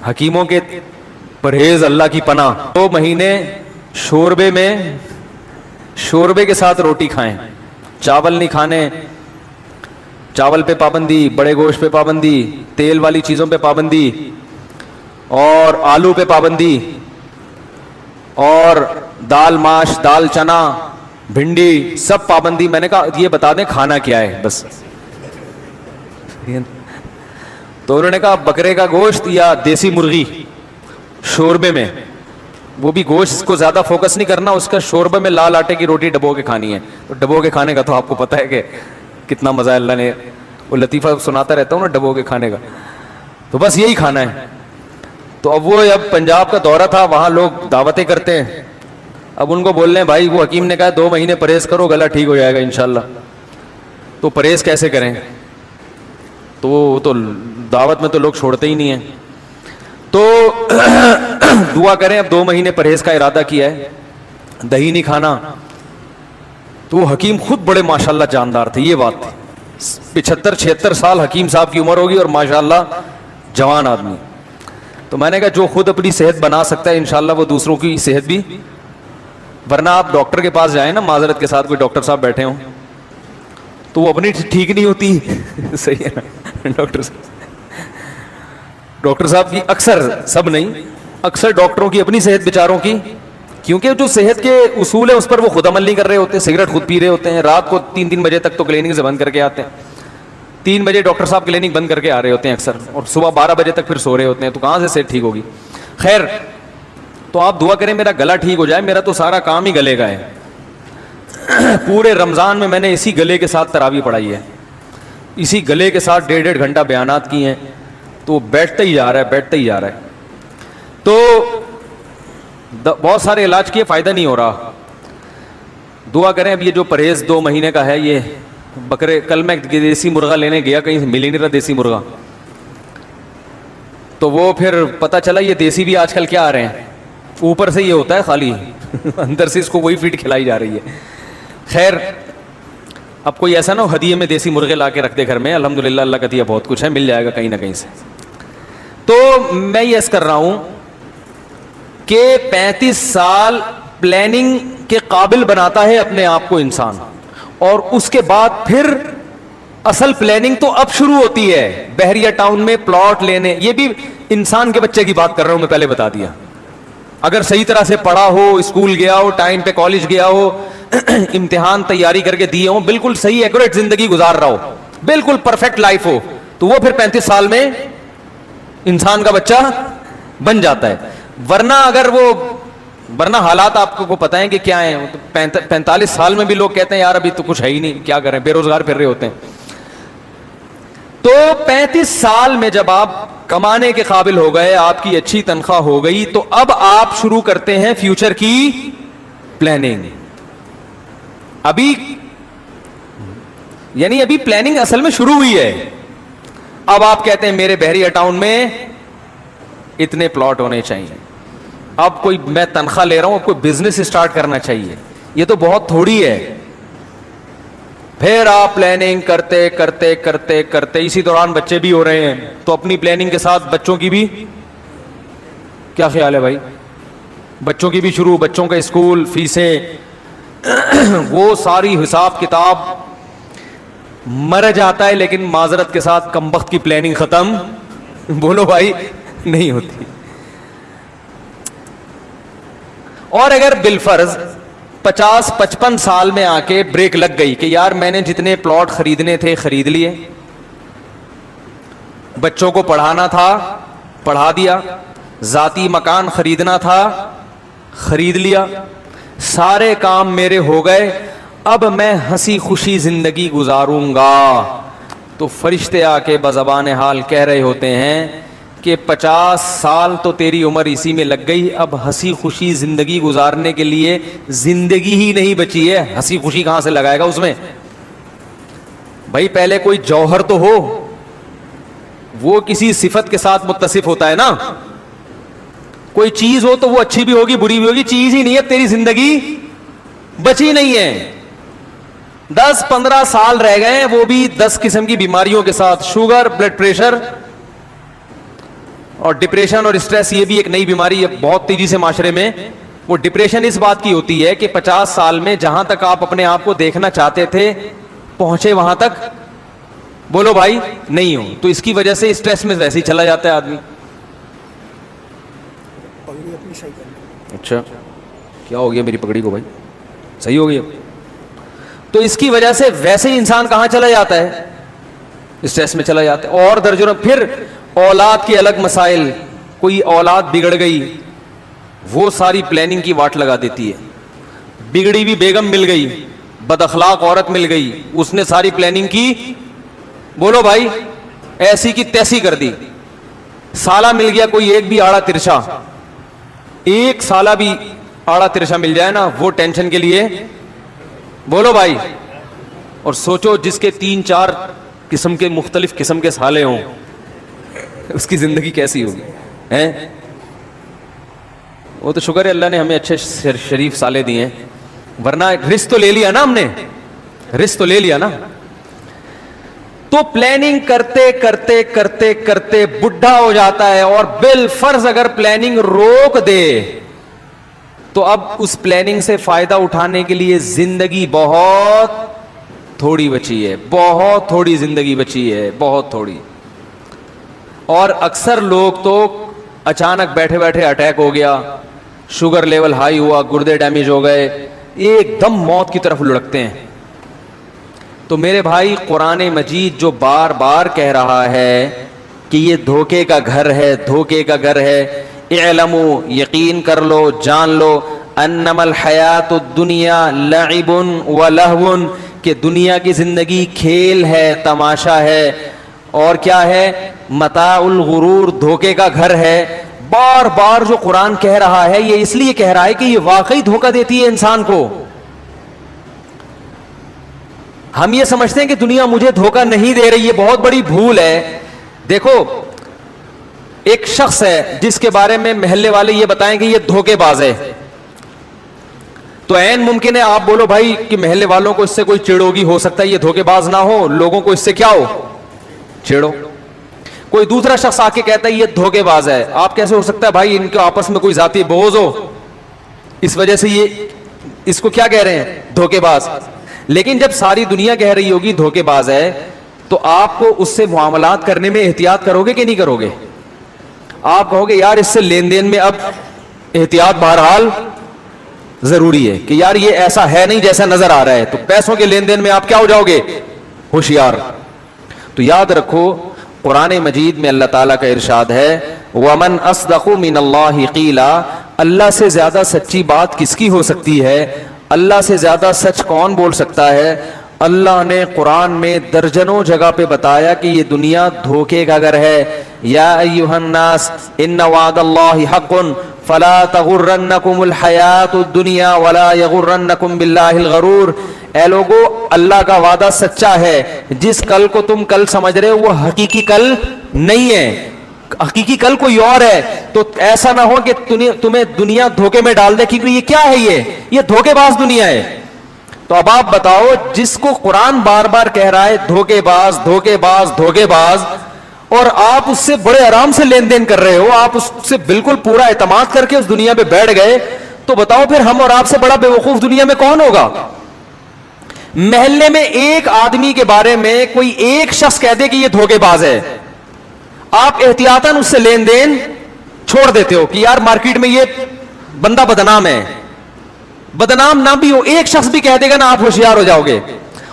حکیموں کے پرہیز اللہ کی پناہ. 2 مہینے شوربے کے ساتھ روٹی کھائیں, چاول نہیں کھانے. چاول پہ پابندی, بڑے گوشت پہ پابندی, تیل والی چیزوں پہ پابندی, اور آلو پہ پابندی, اور دال ماش, دال چنا, بھنڈی, سب پابندی. میں نے کہا یہ بتا دیں کھانا کیا ہے بس. تو انہوں نے کہا بکرے کا گوشت یا دیسی مرغی شوربے میں, وہ بھی گوشت کو زیادہ فوکس نہیں کرنا, اس کا شوربے میں لال آٹے کی روٹی ڈبو کے کھانی ہے. تو ڈبو کے کھانے کا تو آپ کو پتہ ہے کہ کتنا مزہ ہے, اللہ نے وہ لطیفہ سناتا رہتا ہوں نا ڈبو کے کھانے کا, تو بس یہی کھانا ہے. تو اب وہ اب پنجاب کا دورہ تھا, وہاں لوگ دعوتیں کرتے ہیں. اب ان کو بول رہے ہیں بھائی وہ حکیم نے کہا 2 مہینے پرہیز کرو گلا ٹھیک ہو جائے گا انشاءاللہ. تو پرہیز کیسے کریں؟ تو دعوت میں تو لوگ چھوڑتے ہی نہیں ہیں. تو دعا کریں. اب 2 مہینے پرہیز کا ارادہ کیا ہے, دہی نہیں کھانا. تو وہ حکیم خود بڑے ماشاءاللہ جاندار تھے. یہ بات تھی 75-76 سال حکیم صاحب کی عمر ہوگی اور ماشاءاللہ جوان آدمی. تو میں نے کہا جو خود اپنی صحت بنا سکتا ہے انشاءاللہ وہ دوسروں کی صحت بھی. ورنہ آپ ڈاکٹر کے پاس جائیں نا, معذرت کے ساتھ کوئی ڈاکٹر صاحب بیٹھے ہوں تو وہ اپنی ٹھیک نہیں ہوتی. صحیح ہے نا, ڈاکٹر صاحب کی اکثر, سب نہیں, اکثر ڈاکٹروں کی اپنی صحت بیچاروں کی, کیونکہ جو صحت کے اصول ہیں اس پر وہ خود عمل نہیں کر رہے ہوتے. سگریٹ خود پی رہے ہوتے ہیں, رات کو 3 بجے تک تو کلینک سے بند کر کے آتے ہیں. 3 بجے ڈاکٹر صاحب کلینک بند کر کے آ رہے ہوتے ہیں اکثر, اور صبح 12 بجے تک پھر سو رہے ہوتے ہیں. تو کہاں سے صحت ٹھیک ہوگی؟ خیر, تو آپ دعا کریں میرا گلا ٹھیک ہو جائے. میرا تو سارا کام ہی گلے کا ہے. پورے رمضان میں نے اسی گلے کے ساتھ تراویح پڑھائی ہے, اسی گلے کے ساتھ 1.5 گھنٹہ بیانات کیے ہیں. تو بیٹھتا ہی جا رہا ہے. تو بہت سارے علاج کیے, فائدہ نہیں ہو رہا. دعا کریں. اب یہ جو پرہیز 2 مہینے کا ہے, یہ بکرے, کل میں دیسی مرغا لینے گیا, کہیں سے مل ہی نہیں رہا دیسی مرغا. تو وہ پھر پتہ چلا یہ دیسی بھی آج کل کیا آ رہے ہیں, اوپر سے یہ ہوتا ہے خالی, اندر سے اس کو وہی فیڈ کھلائی جا رہی ہے. خیر, اب کوئی ایسا نہ ہو ہدیے میں دیسی مرغے لا کے رکھ دے گھر میں. الحمدللہ اللہ کا دیا بہت کچھ ہے, مل جائے گا کہیں نہ کہیں سے. تو میں یہ کر رہا ہوں کہ 35 سال پلاننگ کے قابل بناتا ہے اپنے آپ کو انسان, اور اس کے بعد پھر اصل پلاننگ تو اب شروع ہوتی ہے. بحریہ ٹاؤن میں پلاٹ لینے, یہ بھی انسان کے بچے کی بات کر رہا ہوں میں, پہلے بتا دیا. اگر صحیح طرح سے پڑھا ہو, اسکول گیا ہو, ٹائم پہ کالج گیا ہو, امتحان تیاری کر کے دیے ہوں, بالکل صحیح ایکوریٹ زندگی گزار رہا ہو, بالکل پرفیکٹ لائف ہو, تو وہ پھر 35 سال میں انسان کا بچہ بن جاتا ہے. ورنہ حالات آپ کو پتہ ہے کہ کیا ہیں. 45 سال میں بھی لوگ کہتے ہیں یار ابھی تو کچھ ہے ہی نہیں, کیا کریں, بے روزگار پھر رہے ہوتے ہیں. تو 35 سال میں جب آپ کمانے کے قابل ہو گئے, آپ کی اچھی تنخواہ ہو گئی, تو اب آپ شروع کرتے ہیں فیوچر کی پلاننگ. ابھی پلاننگ اصل میں شروع ہوئی ہے. اب آپ کہتے ہیں میرے بحریہ ٹاؤن میں اتنے پلاٹ ہونے چاہیے, اب کوئی میں تنخواہ لے رہا ہوں, اب کوئی بزنس اسٹارٹ کرنا چاہیے. یہ تو بہت تھوڑی ہے. پھر آپ پلاننگ کرتے کرتے کرتے کرتے اسی دوران بچے بھی ہو رہے ہیں, تو اپنی پلاننگ کے ساتھ بچوں کی بھی, کیا خیال ہے بھائی, بچوں کی بھی شروع, بچوں کا اسکول, فیسیں, وہ ساری حساب کتاب مر جاتا ہے. لیکن معذرت کے ساتھ کم وقت کی پلاننگ ختم, بولو بھائی, نہیں ہوتی. اور اگر بالفرض 50-55 سال میں آ کے بریک لگ گئی کہ یار میں نے جتنے پلاٹ خریدنے تھے خرید لیے, بچوں کو پڑھانا تھا پڑھا دیا, ذاتی مکان خریدنا تھا خرید لیا, سارے کام میرے ہو گئے, اب میں ہنسی خوشی زندگی گزاروں گا, تو فرشتے آ کے بزبان حال کہہ رہے ہوتے ہیں کہ 50 سال تو تیری عمر اسی میں لگ گئی, اب ہنسی خوشی زندگی گزارنے کے لیے زندگی ہی نہیں بچی ہے, ہنسی خوشی کہاں سے لگائے گا اس میں. بھائی پہلے کوئی جوہر تو ہو, وہ کسی صفت کے ساتھ متصف ہوتا ہے نا. کوئی چیز ہو تو وہ اچھی بھی ہوگی بری بھی ہوگی, چیز ہی نہیں ہے, تیری زندگی بچی نہیں ہے. 10-15 سال رہ گئے, وہ بھی 10 قسم کی بیماریوں کے ساتھ, شوگر, بلڈ پریشر اور ڈپریشن اور اسٹریس. یہ بھی ایک نئی بیماری ہے بہت تیزی سے معاشرے میں. وہ ڈپریشن اس بات کی ہوتی ہے کہ 50 سال میں جہاں تک آپ اپنے آپ کو دیکھنا چاہتے تھے پہنچے وہاں تک, بولو بھائی, نہیں ہو, تو اس کی وجہ سے اسٹریس میں ویسے ہی چلا جاتا ہے آدمی. اچھا کیا ہو گیا میری پگڑی کو بھائی, صحیح ہو گئی اب. تو اس کی وجہ سے ویسے ہی انسان کہاں چلا جاتا ہے, اسٹریس میں چلا جاتا ہے. اور درجنوں پھر اولاد کے الگ مسائل, کوئی اولاد بگڑ گئی, وہ ساری پلاننگ کی واٹ لگا دیتی ہے. بگڑی ہوئی بیگم مل گئی, بد اخلاق عورت مل گئی, اس نے ساری پلاننگ کی, بولو بھائی, ایسی کی تیسی کر دی. سالہ مل گیا کوئی ایک بھی آڑا ترچا, ایک سالہ بھی آڑا ترچا مل جائے نا, وہ ٹینشن کے لیے, بولو بھائی. اور سوچو جس کے 3-4 قسم کے مختلف قسم کے سالے ہوں, اس کی زندگی کیسی ہوگی ہیں. وہ تو شکر ہے اللہ نے ہمیں اچھے شریف سالے دیے ہیں, ورنہ رزق تو لے لیا نا ہم نے, رزق تو لے لیا نا. تو پلاننگ کرتے کرتے کرتے کرتے بڈھا ہو جاتا ہے, اور بالفرض اگر پلاننگ روک دے تو اب اس پلاننگ سے فائدہ اٹھانے کے لیے زندگی بہت تھوڑی بچی ہے, بہت تھوڑی زندگی بچی ہے, بہت تھوڑی. اور اکثر لوگ تو اچانک بیٹھے بیٹھے اٹیک ہو گیا, شوگر لیول ہائی ہوا, گردے ڈیمیج ہو گئے, ایک دم موت کی طرف لڑکتے ہیں. تو میرے بھائی قرآن مجید جو بار بار کہہ رہا ہے کہ یہ دھوکے کا گھر ہے, دھوکے کا گھر ہے, اعلموا, یقین کر لو, جان لو, انما الحیات الدنیا لعب ولہو, کہ دنیا کی زندگی کھیل ہے, تماشا ہے, اور کیا ہے, متاع الغرور, دھوکے کا گھر ہے. بار بار جو قرآن کہہ رہا ہے یہ اس لیے کہہ رہا ہے کہ یہ واقعی دھوکہ دیتی ہے انسان کو. ہم یہ سمجھتے ہیں کہ دنیا مجھے دھوکہ نہیں دے رہی, یہ بہت بڑی بھول ہے. دیکھو ایک شخص ہے جس کے بارے میں محلے والے یہ بتائیں کہ یہ دھوکے باز ہے, تو عین ممکن ہے آپ بولو بھائی کہ محلے والوں کو اس سے کوئی چڑ ہوگی, ہو سکتا ہے یہ دھوکے باز نہ ہو, لوگوں کو اس سے کیا ہو, چھیڑو. کوئی دوسرا شخص آ کے کہتا ہے یہ دھوکے باز ہے, آپ کیسے ہو سکتا ہے بھائی ان کے آپس میں کوئی ذاتی بغض ہو, اس وجہ سے یہ اس کو کیا کہہ رہے ہیں, دھوکے باز. لیکن جب ساری دنیا کہہ رہی ہوگی دھوکے باز ہے, تو آپ کو اس سے معاملات کرنے میں احتیاط کرو گے کہ نہیں کرو گے؟ آپ کہو گے یار اس سے لین دین میں اب احتیاط بہرحال ضروری ہے, کہ یار یہ ایسا ہے نہیں جیسا نظر آ رہا ہے, تو پیسوں کے لین دین میں آپ کیا ہو جاؤ گے, ہوشیار. تو یاد رکھو قرآن مجید میں اللہ تعالیٰ کا ارشاد ہے وَمَنْ أَصْدَقُ مِنَ اللَّهِ قِيلًا، اللہ سے زیادہ سچی بات کس کی ہو سکتی ہے؟ اللہ سے زیادہ سچ کون بول سکتا ہے؟ اللہ نے قرآن میں درجنوں جگہ پہ بتایا کہ یہ دنیا دھوکے کا گھر ہے. یا ایھا الناس ان وعد اللہ حق فلا تغرنکم الحیات الدنیا ولا یغرنکم باللہ الغرور. اے لوگو اللہ کا وعدہ سچا ہے، جس کل کو تم کل سمجھ رہے ہو وہ حقیقی کل نہیں ہے، حقیقی کل کوئی اور ہے. تو ایسا نہ ہو کہ تمہیں دنیا دھوکے میں ڈال دے کیونکہ یہ کیا ہے، یہ دھوکے باز دنیا ہے. تو اب آپ بتاؤ جس کو قرآن بار بار کہہ رہا ہے دھوکے باز دھوکے باز دھوکے باز، اور آپ اس سے بڑے آرام سے لین دین کر رہے ہو، آپ اس سے بالکل پورا اعتماد کر کے اس دنیا پہ بیٹھ گئے، تو بتاؤ پھر ہم اور آپ سے بڑا بے وقوف دنیا میں کون ہوگا؟ محلے میں ایک آدمی کے بارے میں کوئی ایک شخص کہہ دے کہ یہ دھوکے باز ہے، آپ احتیاطاً اس سے لین دین چھوڑ دیتے ہو کہ یار مارکیٹ میں یہ بندہ بدنام ہے. بدنام نہ بھی ہو، ایک شخص بھی کہہ دے گا نا آپ ہوشیار ہو جاؤ گے.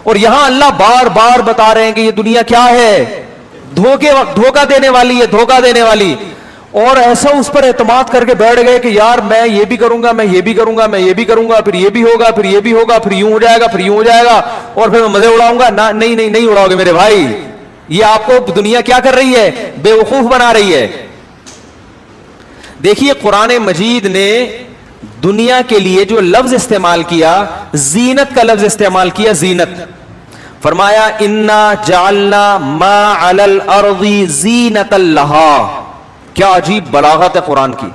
اور یہاں اللہ بار بار بتا رہے ہیں کہ یہ دنیا کیا ہے، دھوکہ دینے والی ہے، دھوکہ دینے والی. اور ایسا اس پر اعتماد کر کے بیٹھ گئے کہ یار میں یہ بھی کروں گا، میں یہ بھی کروں گا، میں یہ بھی کروں گا، پھر یہ بھی ہوگا، پھر یہ بھی ہوگا، پھر یوں ہو جائے گا، پھر یوں ہو جائے گا، اور پھر میں مزے اڑاؤں گا. نہیں اڑاؤ گے میرے بھائی. یہ آپ کو دنیا کیا کر رہی ہے؟ بے وقوف بنا رہی ہے. دیکھیے قرآن مجید نے دنیا کے لیے جو لفظ استعمال کیا، زینت کا لفظ استعمال کیا. زینت فرمایا انا جعلنا ما علی الارض زینۃ لہا. کیا عجیب بلاغت ہے قرآن کی.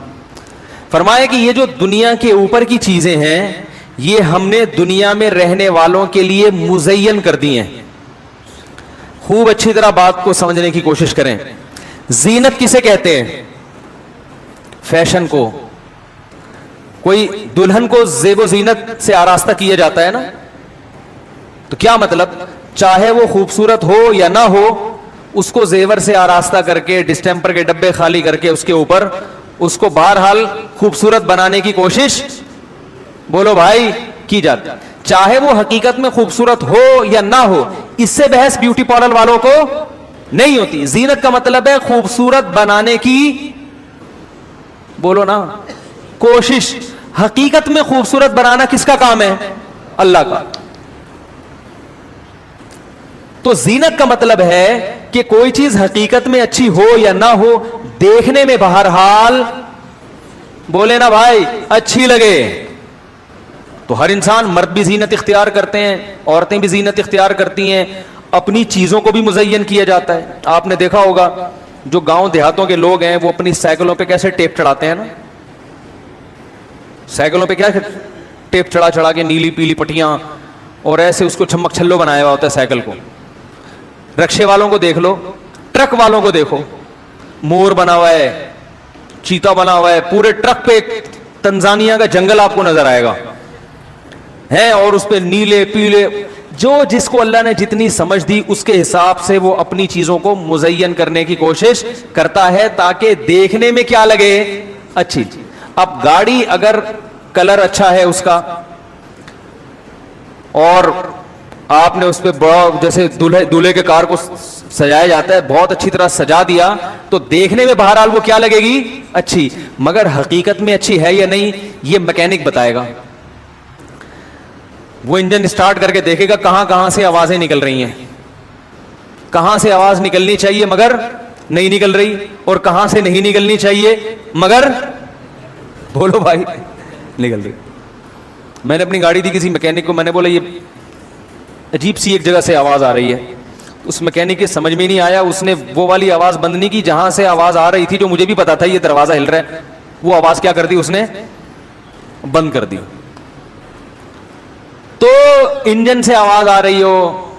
فرمایا کہ یہ جو دنیا کے اوپر کی چیزیں ہیں یہ ہم نے دنیا میں رہنے والوں کے لیے مزین کر دی ہیں. خوب اچھی طرح بات کو سمجھنے کی کوشش کریں. زینت کسے کہتے ہیں؟ فیشن کو. کوئی دلہن کو زیب و زینت سے آراستہ کیا جاتا ہے نا، تو کیا مطلب؟ چاہے وہ خوبصورت ہو یا نہ ہو، اس کو زیور سے آراستہ کر کے ڈسٹمپر کے ڈبے خالی کر کے اس کے اوپر اس کو بہرحال خوبصورت بنانے کی کوشش بولو بھائی کی جاتی. چاہے وہ حقیقت میں خوبصورت ہو یا نہ ہو، اس سے بحث بیوٹی پارلر والوں کو نہیں ہوتی. زینت کا مطلب ہے خوبصورت بنانے کی بولو نا کوشش. حقیقت میں خوبصورت بنانا کس کا کام ہے؟ اللہ کا. تو زینت کا مطلب ہے کہ کوئی چیز حقیقت میں اچھی ہو یا نہ ہو، دیکھنے میں بہرحال بولے نا بھائی اچھی لگے. تو ہر انسان، مرد بھی زینت اختیار کرتے ہیں، عورتیں بھی زینت اختیار کرتی ہیں، اپنی چیزوں کو بھی مزین کیا جاتا ہے. آپ نے دیکھا ہوگا جو گاؤں دیہاتوں کے لوگ ہیں وہ اپنی سائیکلوں پہ کیسے ٹیپ چڑھاتے ہیں نا، سائیکلوں پہ کیا ٹیپ چڑھا چڑھا کے نیلی پیلی پٹیاں، اور ایسے اس کو چھمک چھلو بنایا ہوا ہوتا ہے سائیکل کو. رکشے والوں کو دیکھ لو، ٹرک والوں کو دیکھو، مور بنا ہوا ہے، چیتا بنا ہوا ہے، پورے ٹرک پہ تنزانیہ کا جنگل آپ کو نظر آئے گا ہے، اور اس پہ نیلے پیلے. جو جس کو اللہ نے جتنی سمجھ دی اس کے حساب سے وہ اپنی چیزوں کو مزین کرنے کی کوشش کرتا ہے تاکہ دیکھنے میں کیا لگے؟ اچھی. اب گاڑی اگر کلر اچھا ہے اس کا، اور آپ نے اس پہ بڑا جیسے دولہے کے کار کو سجایا جاتا ہے بہت اچھی طرح سجا دیا، تو دیکھنے میں بہرحال وہ کیا لگے گی؟ اچھی. مگر حقیقت میں اچھی ہے یا نہیں یہ میکینک بتائے گا. وہ انجن سٹارٹ کر کے دیکھے گا کہاں کہاں سے آوازیں نکل رہی ہیں، کہاں سے آواز نکلنی چاہیے مگر نہیں نکل رہی، اور کہاں سے نہیں نکلنی چاہیے مگر بولو بھائی نکل رہی. میں نے اپنی گاڑی دی کسی میکینک کو، میں نے بولا یہ عجیب سی ایک جگہ سے آواز آ رہی ہے. اس میکینک کے سمجھ میں نہیں آیا، اس نے وہ والی آواز بند نہیں کی جہاں سے آواز آ رہی تھی، جو مجھے بھی پتا تھا یہ دروازہ ہل رہا ہے، وہ آواز کیا کر دی اس نے؟ بند کر دی. تو انجن سے آواز آ رہی ہو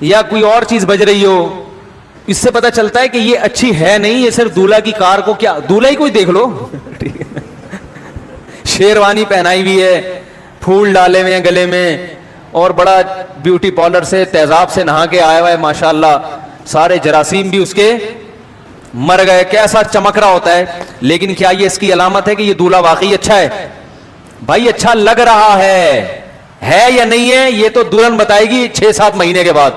یا کوئی اور چیز بج رہی ہو، اس سے پتا چلتا ہے کہ یہ اچھی ہے نہیں، یہ صرف دولہا کی کار کو کیا، دولہا ہی کوئی دیکھ لو شیروانی پہنائی ہوئی ہے، پھول ڈالے ہوئے ہیں گلے میں، اور بڑا بیوٹی پارلر سے تیزاب سے نہا کے آیا ہوا ہے ماشاءاللہ، سارے جراثیم بھی اس کے مر گئے، کیسا چمک رہا ہوتا ہے. لیکن کیا یہ اس کی علامت ہے کہ یہ دولہا واقعی اچھا ہے؟ بھائی اچھا لگ رہا ہے یا نہیں ہے یہ تو دلہن بتائے گی 6-7 مہینے کے بعد.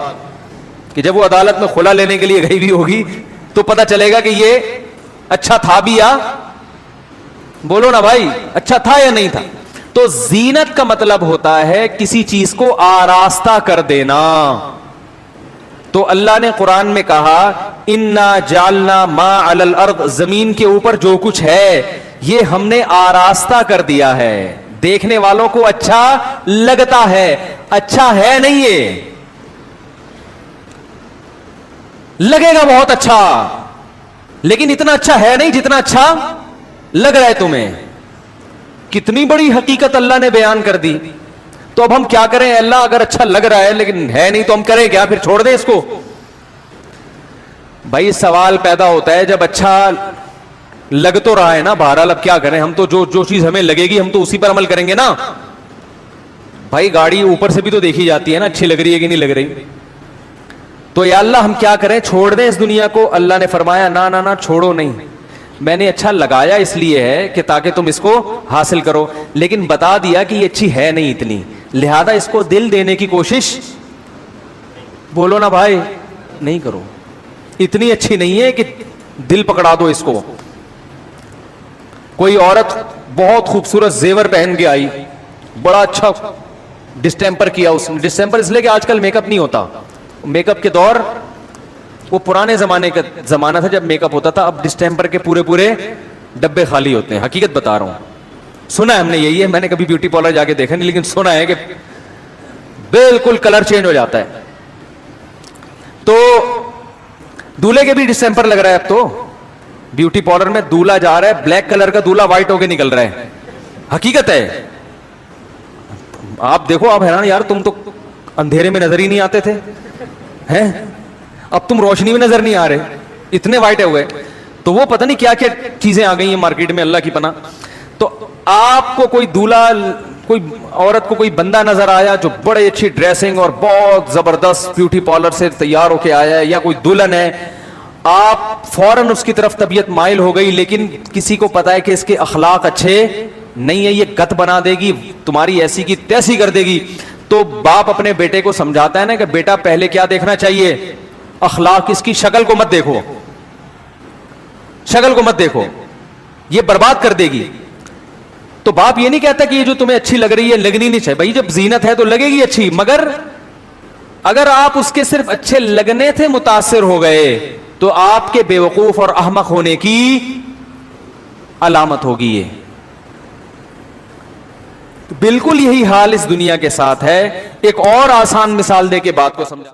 کہ جب وہ عدالت میں خلا لینے کے لیے گئی بھی ہوگی تو پتہ چلے گا کہ یہ اچھا تھا بھی یا بولو نا بھائی اچھا تھا یا نہیں تھا. تو زینت کا مطلب ہوتا ہے کسی چیز کو آراستہ کر دینا. تو اللہ نے قرآن میں کہا انا جعلنا ما علی الارض, زمین کے اوپر جو کچھ ہے یہ ہم نے آراستہ کر دیا ہے, دیکھنے والوں کو اچھا لگتا ہے. اچھا ہے نہیں, یہ لگے گا بہت اچھا لیکن اتنا اچھا ہے نہیں جتنا اچھا لگ رہا ہے تمہیں. کتنی بڑی حقیقت اللہ نے بیان کر دی. تو اب ہم کیا کریں اللہ, اگر اچھا لگ رہا ہے لیکن ہے نہیں تو ہم کریں کیا, پھر چھوڑ دیں اس کو. بھائی سوال پیدا ہوتا ہے جب اچھا لگ تو رہا ہے نا, بہرحال اب کیا کریں, ہم تو جو چیز ہمیں لگے گی ہم تو اسی پر عمل کریں گے نا. بھائی گاڑی اوپر سے بھی تو دیکھی جاتی ہے نا, اچھی لگ رہی ہے کہ نہیں لگ رہی. تو یا اللہ ہم کیا کریں, چھوڑ دیں اس دنیا کو. اللہ نے فرمایا نا نا نا چھوڑو نہیں, میں نے اچھا لگایا اس لیے ہے کہ تاکہ تم اس کو حاصل کرو, لیکن بتا دیا کہ یہ اچھی ہے نہیں اتنی, لہذا اس کو دل دینے کی کوشش بولو نا بھائی نہیں کرو. اتنی اچھی نہیں ہے کہ دل پکڑا دو اس کو. کوئی عورت بہت خوبصورت زیور پہن کے آئی, بڑا اچھا ڈسٹیمپر کیا اس نے. ڈسٹیمپر اس لیے کہ آج کل میک اپ نہیں ہوتا, میک اپ کے دور وہ پرانے زمانے کا زمانہ تھا جب میک اپ ہوتا تھا. اب ڈسٹیمپر کے پورے ڈبے خالی ہوتے ہیں, حقیقت بتا رہا ہوں. سنا ہے ہم نے, یہی ہے, میں نے کبھی بیوٹی پارلر جا کے دیکھا نہیں لیکن سنا ہے کہ بالکل کلر چینج ہو جاتا ہے. تو دولہے کے بھی ڈسٹیمپر لگ رہا ہے. اب تو بیوٹی پارلر میں دولہا جا رہا ہے, بلیک کلر کا دولہا وائٹ ہو کے نکل رہا ہے. حقیقت ہے. آپ دیکھو, آپ حیران یار تم تو اندھیرے میں نظر ہی نہیں آتے تھے ہیں, اب تم روشنی میں نظر نہیں آ رہے, اتنے وائٹ ہوئے. تو وہ پتہ نہیں کیا کیا چیزیں آ گئی ہیں مارکیٹ میں, اللہ کی پناہ. تو آپ کو کوئی دولہا, کوئی عورت کو کوئی بندہ نظر آیا جو بڑے اچھی ڈریسنگ اور بہت زبردست بیوٹی پارلر سے تیار ہو کے آیا ہے, یا کوئی دلہن ہے, آپ فوراً اس کی طرف طبیعت مائل ہو گئی, لیکن کسی کو پتا ہے کہ اس کے اخلاق اچھے نہیں ہے, یہ گت بنا دے گی, تمہاری ایسی کی تیسی کر دے گی. تو باپ اپنے بیٹے کو سمجھاتا ہے نا کہ بیٹا پہلے کیا دیکھنا چاہیے, اخلاق. اس کی شکل کو مت دیکھو, شکل کو مت دیکھو, یہ برباد کر دے گی. تو باپ یہ نہیں کہتا کہ یہ جو تمہیں اچھی لگ رہی ہے لگنی نہیں چاہیے, بھائی جب زینت ہے تو لگے گی اچھی, مگر اگر آپ اس کے صرف اچھے لگنے سے متاثر ہو گئے تو آپ کے بیوقوف اور احمق ہونے کی علامت ہوگی. یہ بالکل یہی حال اس دنیا کے ساتھ ہے. ایک اور آسان مثال دے کے بات کو سمجھا.